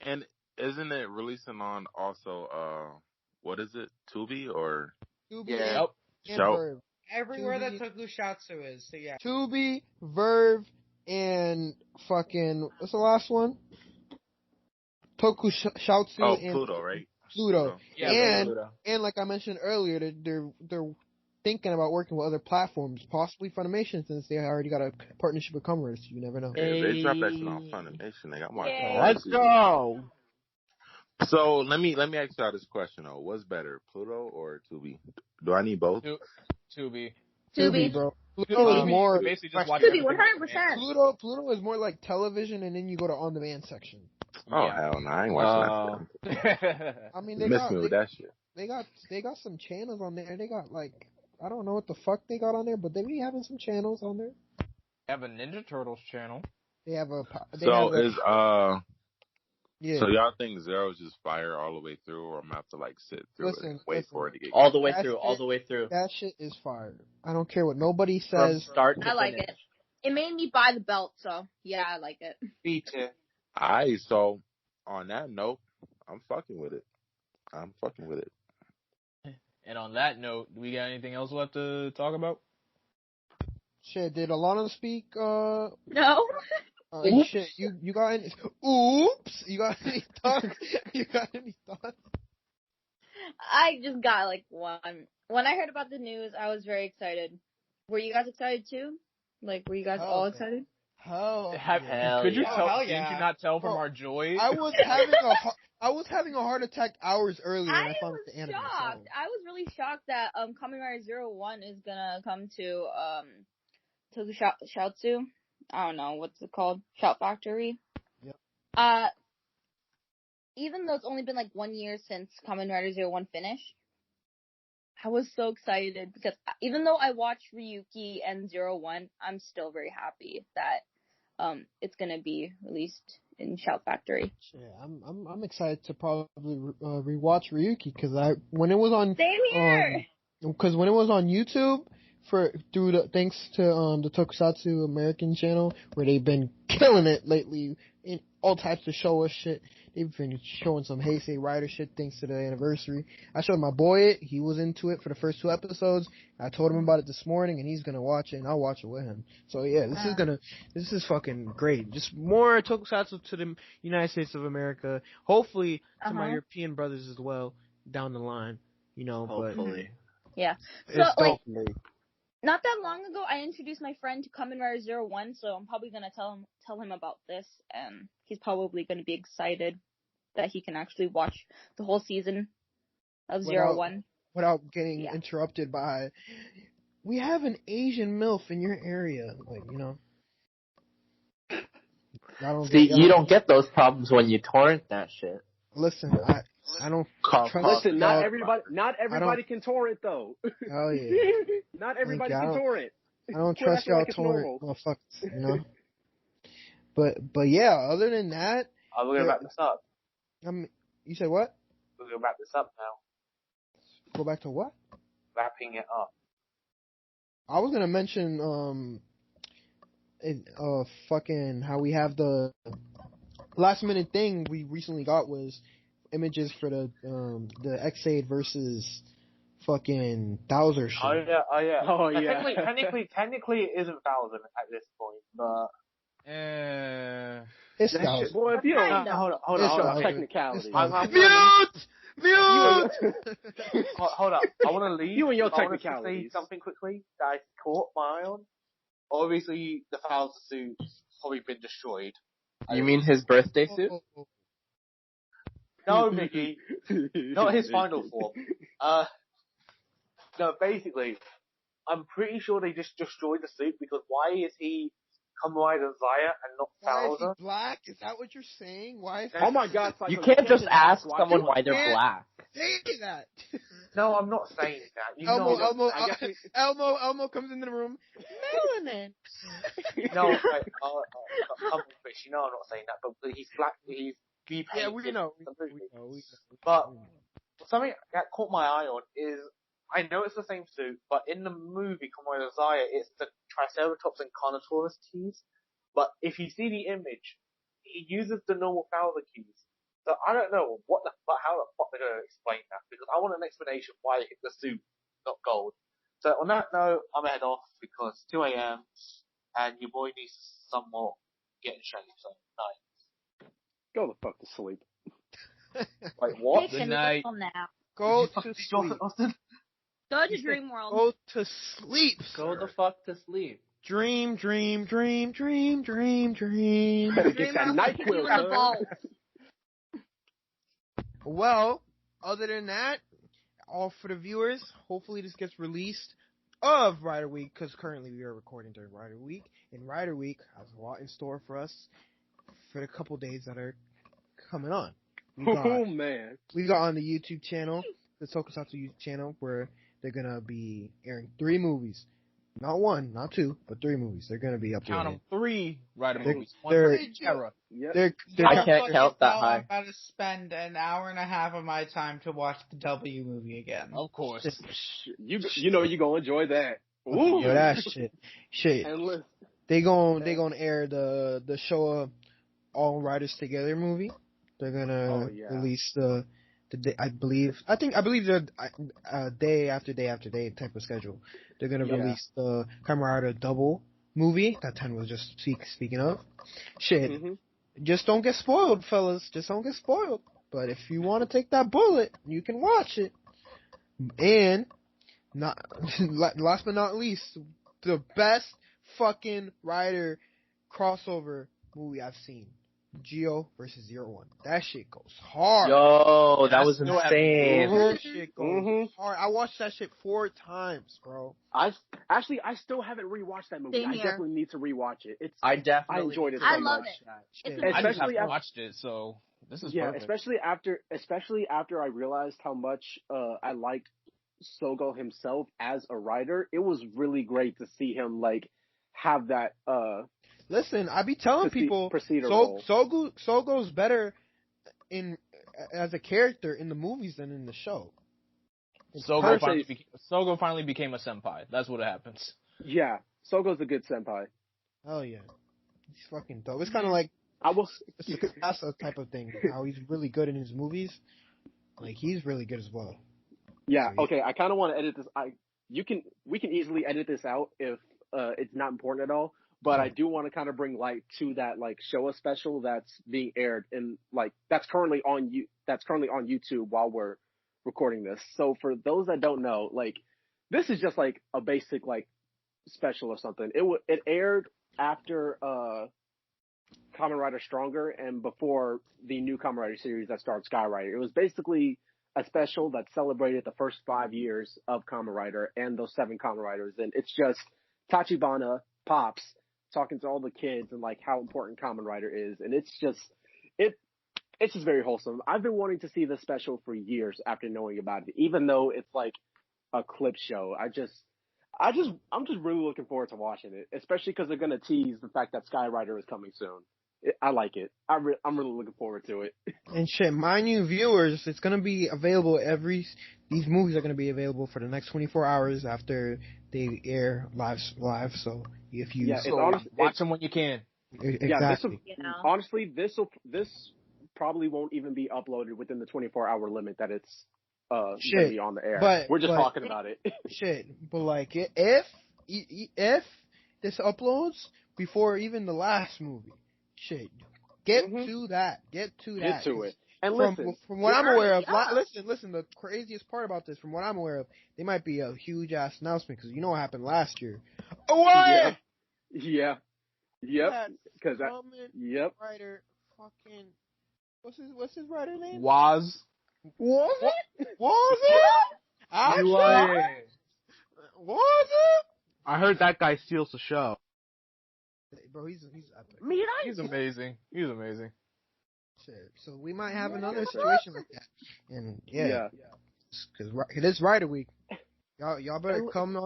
And isn't it releasing on also what is it? Tubi or Tubi Yeah. Yep. and Shout? Verve. Everywhere that Tubi. Tokusatsu is, so yeah. Tubi, Verve, and fucking what's the last one? Tokusatsu Oh, and Pluto, right? Pluto. Yeah, And like I mentioned earlier, they're thinking about working with other platforms, possibly Funimation, since they already got a partnership with Commerce. You never know. Yeah, they dropped that shit on Funimation. They got watching. Yay. Let's go. So let me ask y'all this question though: what's better, Pluto or Tubi? Do I need both? Tubi. Tubi. Bro. Pluto is Tubi, more. you can basically just watch Tubi, everything on 100%. Pluto is more like television, and then you go to on-demand section. Oh Yeah. hell no, I ain't watching demand. I mean, that. Miss me with that shit. they got some channels on there. They got like, I don't know what the fuck they got on there, but they be having some channels on there. Have a Ninja Turtles channel. They have a. Yeah. So y'all think Zero is just fire all the way through, or I'm gonna have to like sit through it and wait for it to get All the way That's through. it. All the way through. That shit is fire. I don't care what nobody From says. start to I like finish. it. It made me buy the belt, so yeah, I like it. B tier. Alright, so on that note, I'm fucking with it. And on that note, do we got anything else left to talk about? Shit, did Alana speak? No? Shit, you got any? Oops, you got any thoughts? You got any thoughts? I just got like one. When I heard about the news, I was very excited. Were you guys excited too? Like, were you guys all excited? Hell, Could you yeah. tell? Oh, hell Didn't yeah. you not tell from Bro, our joy? I was having a heart attack hours earlier when I found out the anime. shocked. So. I was really shocked that Kamen Rider 01 is gonna come to Tokusatsu. I don't know what's it called, Shout Factory. Yep. Even though it's only been like 1 year since Kamen Rider 01 finished, I was so excited because even though I watched Ryuki and 01, I'm still very happy that it's gonna be released in Shout Factory. Yeah, I'm excited to probably rewatch Ryuki because when it was on Same here. because when it was on YouTube thanks to the Tokusatsu American channel where they've been killing it lately in all types of show shit. They've been showing some Heisei Rider shit thanks to the anniversary. I showed my boy it. He was into it for the first 2 episodes. I told him about it this morning and he's gonna watch it and I'll watch it with him. So yeah, this is fucking great. Just more Tokusatsu to the United States of America. Hopefully to my European brothers as well down the line. You know, Hopefully. Yeah. but So it's like, dope. not that long ago, I introduced my friend to Kamen Rider 01, so I'm probably gonna tell him about this, and he's probably gonna be excited that he can actually watch the whole season of 01. Without getting interrupted by, we have an Asian MILF in your area, like, you know. See, you don't get those problems when you torrent that shit. Listen, I don't Cough, trust. cough. Listen, y'all. not everybody can torrent though. Oh yeah. Not everybody Like, can torrent. I don't Quit trust acting y'all like it's torrent normal. motherfuckers, you know. But yeah, other than that, We're gonna wrap this up. You said what? We're gonna wrap this up now. Go back to what? Wrapping it up. I was gonna mention fucking how we have the last minute thing we recently got was images for the X8 versus fucking Thouser shit. Oh yeah. Oh yeah. Technically, it isn't 1,000 at this point, but It's That Thouser. shit, boy, if you don't, hold on. It's hold on. Thouser. Technicality. It's Thouser. Mute. Hold up. I want to leave. You and your I wanted to say technicalities. something quickly that I caught my eye on. Obviously, the 1,000 suit's probably been destroyed. You mean his birthday suit? No, Mickey. Not his final form. No, basically, I'm pretty sure they just destroyed the suit because why is he Kamen Rider Zaya and not Why is he Thouser? black? Is that what you're saying? Why is Oh my God, Psycho, You can't just ask why someone you why they're can't- black. say that? No, I'm not saying that. You Elmo, know, Elmo comes into the room. Melanin. No, okay, come on, Fish. You know I'm not saying that, but he's black. He's repainted. Yeah, we know. the movie. We know. But something that caught my eye on is I know it's the same suit, but in the movie Kamen Rider Zaya, it's the Triceratops and Carnotaurus keys. But if you see the image, he uses the normal Fowler keys. So I don't know how the fuck they're going to explain that because I want an explanation why the suit got gold. So on that note, I'm head off because it's 2 a.m. and your boy needs somewhat getting shape. So night. Go the fuck to sleep. Wait, what? Take Good a night. little nap. Go Did you to fucking sleep. Austin? Go to Dream World. Go to sleep. Go sir. the fuck to sleep. Dream. Get Dream that World night will keep quill, you in the cuz. vault. Well, other than that, all for the viewers. Hopefully this gets released of Rider Week because currently we are recording during Rider Week. And Rider Week has a lot in store for us for the couple days that are coming on. Oh man. We got on the YouTube channel, the Tokusatsu YouTube channel, where they're gonna be airing 3 movies. Not 1, not 2, but 3 movies. They're gonna be up Count there. them 3 Rider They're- movies. One they're- for each era. Yep. They're I Y'all can't fucking count that know high. I'm about to spend an hour and a half of my time to watch the W movie again. Of course. You know you gonna enjoy that. Ooh. Yo, that shit. And listen, They gonna air the Showa All Riders Together movie. They're gonna Oh, yeah. release the day, I believe they're day after day after day type of schedule. They're gonna Yeah. release the Kamen Rider Double movie that Ten was just speaking of. Shit, mhm. just don't get spoiled, fellas. Just don't get spoiled. But if you want to take that bullet, you can watch it. And not last but not least, the best fucking Rider crossover movie I've seen. Geo versus 01. That shit goes hard. Yo, that I was still have- insane. That shit goes Mhm. hard. I watched that shit 4 times, bro. I still haven't rewatched that movie. Same I here. definitely need to rewatch it. I definitely I enjoyed it I so love much. it. It's Shit. I just Especially haven't after- watched it, so this is Yeah, perfect. especially after I realized how much I liked Sogo himself as a writer. It was really great to see him like have that Listen, I be telling people procedural. Sogo's better in as a character in the movies than in the show. Sogo Perfect. finally became a senpai. That's what happens. Yeah, Sogo's a good senpai. Oh yeah, he's fucking dope. It's kind of like I will. it's a Casa type of thing. How he's really good in his movies, like he's really good as well. Yeah. So, yeah. Okay. I kind of want to edit this. We can easily edit this out if it's not important at all. But I do want to kind of bring light to that like Showa special that's being aired and like that's currently on YouTube while we're recording this. So for those that don't know, like this is just like a basic like special or something. It aired after Kamen Rider Stronger and before the new Kamen Rider series that starred Skyrider. It was basically a special that celebrated the first 5 years of Kamen Rider and those 7 Kamen Riders. And it's just Tachibana, Pops, talking to all the kids and like how important Kamen Rider is. And it's it's just very wholesome. I've been wanting to see the special for years after knowing about it, even though it's like a clip show. I'm just really looking forward to watching it, especially because they're gonna tease the fact that Skyrider is coming soon. I like it. I'm really looking forward to it. And shit, my new viewers, it's gonna be available these movies are gonna be available for the next 24 hours after they air live. So if you watch them when you can. Exactly. Honestly, this probably won't even be uploaded within the 24-hour limit that it's going to be on the air. But we're just talking about it. Shit, but like if this uploads before even the last movie, shit, get to that. Get to it. And from what I'm aware of, listen. The craziest part about this, from what I'm aware of, they might be a huge ass announcement because you know what happened last year. What? Yeah. Yep. Because writer, fucking, what's his writer name? Was it? Was it? I heard that guy steals the show. Bro, he's epic. He's amazing. He's amazing. Shit. So we might have another situation like that. And because it is Rider Week. Y'all better come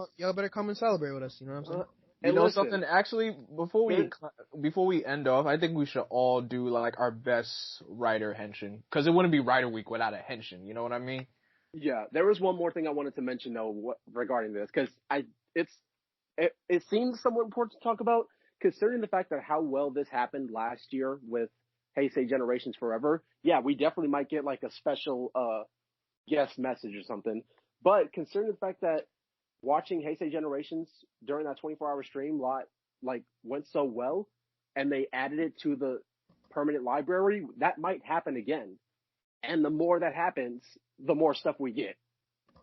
and celebrate with us. You know what I'm saying? You know something? Actually, before we end off, I think we should all do like our best Rider henshin, because it wouldn't be Rider Week without a henshin. You know what I mean? Yeah. There was one more thing I wanted to mention though regarding this, because it seems somewhat important to talk about, considering the fact that how well this happened last year with Heisei Generations Forever. Yeah, we definitely might get like a special guest message or something. But considering the fact that watching Heisei Generations during that 24-hour stream went so well, and they added it to the permanent library, that might happen again. And the more that happens, the more stuff we get.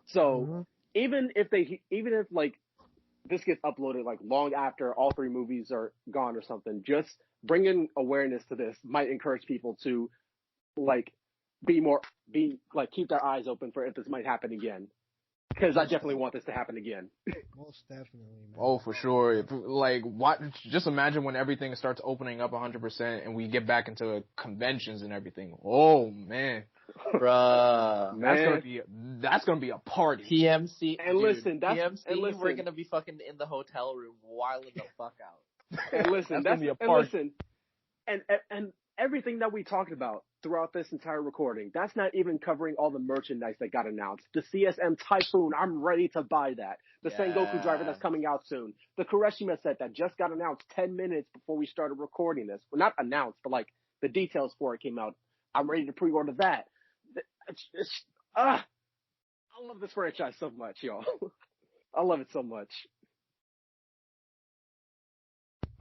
So even if this gets uploaded like long after all three movies are gone or something, just bringing awareness to this might encourage people to keep their eyes open for if this might happen again. Because I definitely want this to happen again. Most definitely, man. Oh, for sure. Just imagine when everything starts opening up 100% and we get back into conventions and everything. Oh, man. Bruh. That's gonna be a party. TMC. And listen, we're gonna be fucking in the hotel room wilding the fuck out. And listen, that's gonna be a party. And everything that we talked about throughout this entire recording, that's not even covering all the merchandise that got announced. The CSM Typhoon, I'm ready to buy that. The Sengoku driver that's coming out soon. The Kureshima set that just got announced 10 minutes before we started recording this. Well, not announced, but the details for it came out. I'm ready to pre-order that. I love this franchise so much, y'all. I love it so much.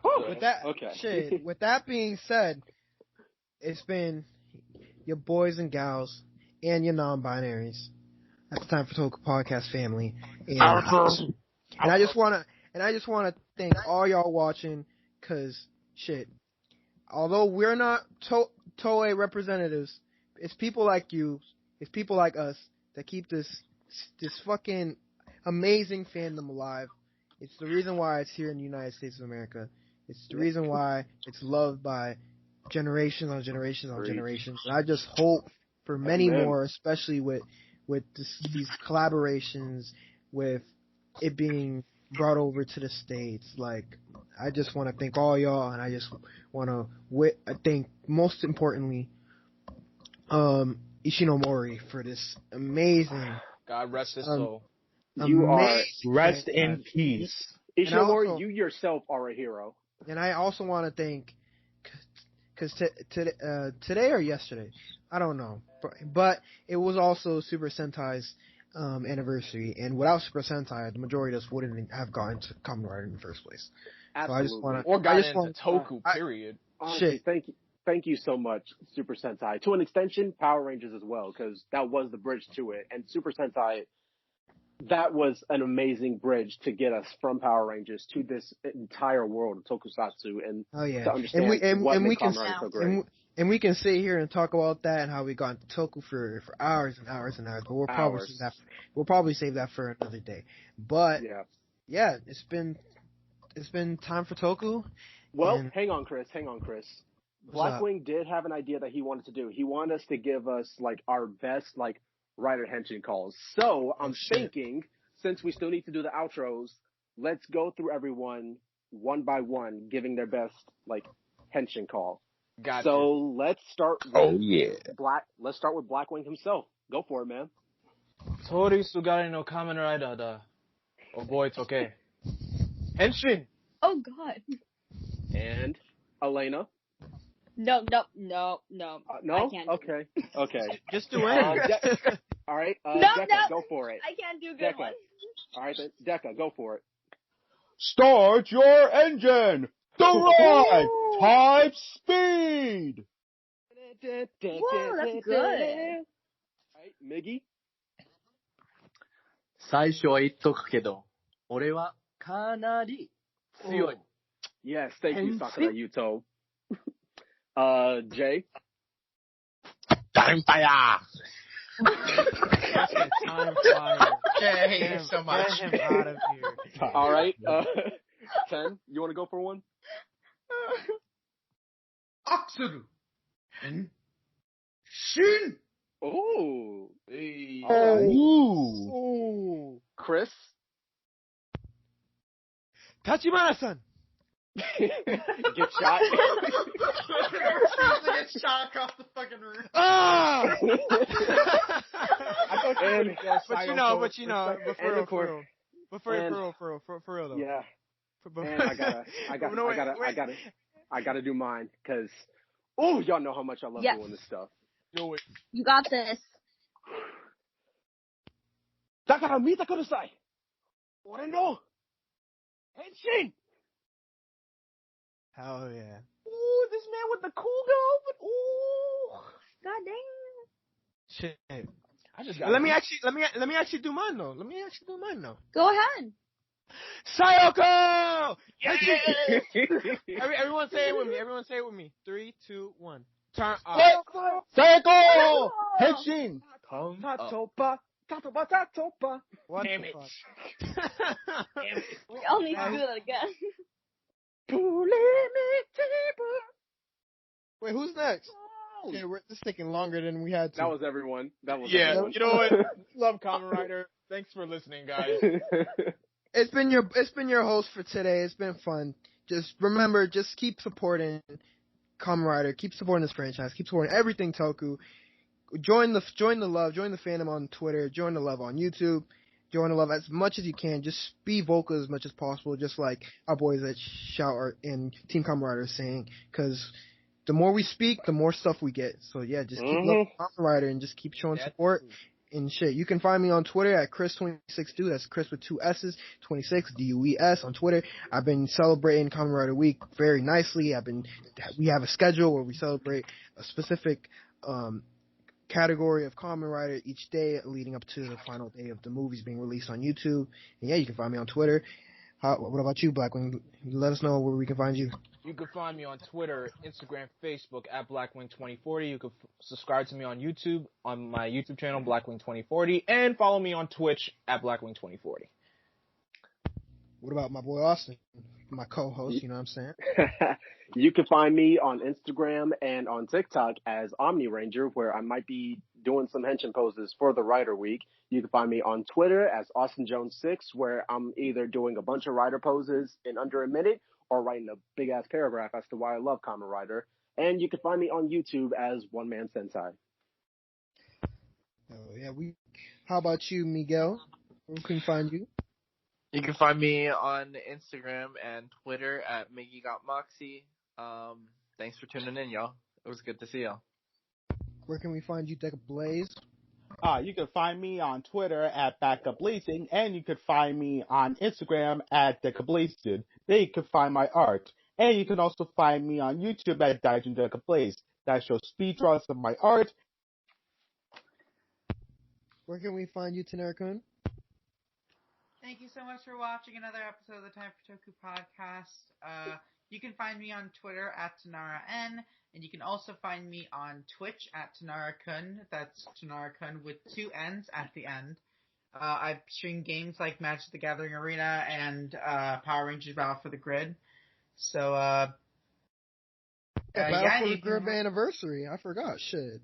With that being said, it's been your boys and gals and your non-binaries at the Time for Toku podcast family. And I just wanna thank all y'all watching, cause although we're not Toei representatives, it's people like you, it's people like us that keep this fucking amazing fandom alive. It's the reason why it's here in the United States of America. It's the reason why it's loved by generations on generations on generations. And I just hope for many more, especially with these collaborations, with it being brought over to the States. I just want to thank all y'all, and I just want to thank, most importantly, Ishinomori for this amazing. God rest his soul. Rest in peace. Ishinomori, you yourself are a hero. And I also want to thank, because today or yesterday, I don't know, but it was also Super Sentai's anniversary, and without Super Sentai, the majority of us wouldn't have gotten to Kamen Rider in the first place. Absolutely. So I just want Toku, period. Honestly, thank you so much, Super Sentai. To an extension, Power Rangers as well, because that was the bridge to it. And Super Sentai, that was an amazing bridge to get us from Power Rangers to this entire world of Tokusatsu, and to understand what makes Kamen Rider so great. And we can sit here and talk about that and how we got into Toku for hours and hours and hours, but we'll probably save that for another day. But it's been time for Toku. Well, hang on, Chris. Blackwing did have an idea that he wanted to do. He wanted us to give us like our best like writer henshin calls. So I'm thinking, since we still need to do the outros, let's go through everyone one by one, giving their best like henshin call. Gotcha. So let's start with Let's start with Blackwing himself. Go for it, man. Tori Sugari no Kamen Rider da. Oh boy, it's okay. Henshin! Oh God. And Elena. No. No? I can't. Okay. Just do it. All right. No, Deca, no. go for it. I can't do good Deca. ones. All right, then. Deca, go for it. Start your engine! The ride! Type speed! Whoa, that's good. All right, Miggy. 最初は言っとくけど、俺はかなり強い。 Yes, thank you, Sakura Yuto. Jay. Time fire! Time fire. Jay, I hate you so much. Get him out of here. All right, Ken, you want to go for one? Aksuru. And Shin. Ooh. Hey. All right. Ooh. Chris. Tachibana-san. Get shot. Get shot across the fucking room. Ah! But for real though. Yeah. But And I gotta do mine because, oh, y'all know how much I love doing this stuff. Do it. You got this. だから見てください。俺の変身。 Hell yeah. Ooh, this man with the cool girl, but ooh. God dang. Shit. I just got Let me actually do mine though. Go ahead. Sayoko! Everyone say it with me. 3, 2, 1. Turn up. Sayoko! Henshin! Tatoba, tatoba, tatoba. What Damn the it. fuck? We all need to do that again. Wait, who's next? Okay, this is taking longer than we had to. That was everyone. You know what? Love Kamen Rider. Thanks for listening, guys. It's been your host for today. It's been fun. Just remember, just keep supporting Kamen Rider. Keep supporting this franchise. Keep supporting everything Toku. Join the love. Join the fandom on Twitter. Join the love on YouTube. Join the love as much as you can. Just be vocal as much as possible. Just like our boys at Shout and Team Kamen Rider are saying. Because the more we speak, the more stuff we get. So yeah, just keep loving Kamen Rider and just keep showing support. And shit, you can find me on Twitter at Chris26Dude. That's Chris with 2 S's, 26 DUES on Twitter. I've been celebrating Kamen Rider Week very nicely. We have a schedule where we celebrate a specific category of Kamen Rider each day leading up to the final day of the movies being released on YouTube. And yeah, you can find me on Twitter. What about you, Blackwing? Let us know where we can find you. You can find me on Twitter, Instagram, Facebook at Blackwing2040. You can subscribe to me on YouTube, on my YouTube channel, Blackwing2040, and follow me on Twitch at Blackwing2040. What about my boy Austin, my co-host? You know what I'm saying? You can find me on Instagram and on TikTok as Omni Ranger, where I might be doing some henshin poses for the Rider Week. You can find me on Twitter as AustinJones6, where I'm either doing a bunch of Rider poses in under a minute or writing a big-ass paragraph as to why I love Kamen Rider. And you can find me on YouTube as One Man Sensei. Oh, yeah, how about you, Miguel? Where can we find you? You can find me on Instagram and Twitter at MiggyGotMoxie. Thanks for tuning in, y'all. It was good to see y'all. Where can we find you, Deca Blaze? You can find me on Twitter at BackupBlazing, and you can find me on Instagram at DecaBlazeDude. There you can find my art. And you can also find me on YouTube at Daijin DecaBlaze. That shows speedruns of my art. Where can we find you, Tanara-kun? Thank you so much for watching another episode of the Time for Toku podcast. You can find me on Twitter at TanaraN, and you can also find me on Twitch at Tanara-kun. That's Tanara-kun with 2 N's at the end. I stream games like Magic the Gathering Arena and Power Rangers Battle for the Grid. So, Battle yeah, for the you Crib can- anniversary. I forgot. Shit.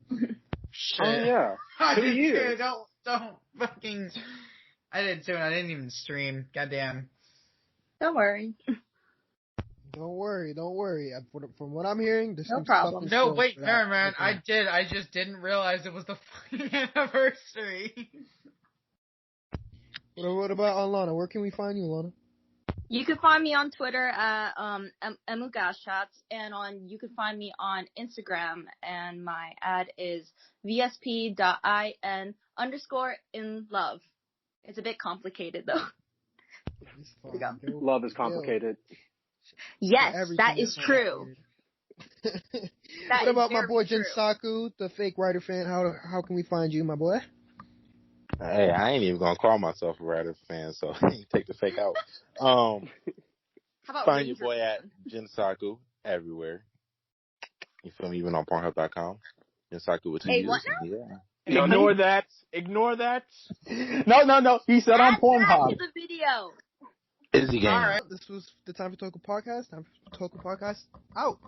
Shit. Oh yeah, I 2 did years. too. Don't fucking. I did too, and I didn't even stream. Goddamn. Don't worry. Don't worry. From what I'm hearing, there's No some problem. stuff in No, store wait, for that. never mind. I did. I just didn't realize it was the fucking anniversary. What about Alana? Where can we find you, Alana? You can find me on Twitter at emugashshots, and you can find me on Instagram, and my ad is vsp.in_in_love. It's a bit complicated though. It's There we go. fine. Love is complicated. Yes, Everything that is true. complicated. That What is about my very boy true. Jinsaku, the fake writer fan? How can we find you, my boy? Hey, I ain't even gonna call myself a Raiders fan, so take the fake out. How about Find your Ranger boy at fan? Jinsaku everywhere. You feel me? Even on Pornhub.com. Jinsaku with 2 Hey, U's. what Yeah. Ignore that. Ignore that. No. He said on Add that to Pornhub. the video. Izzy game. All right. This was the Time for Toku podcast. Time for Toku podcast out.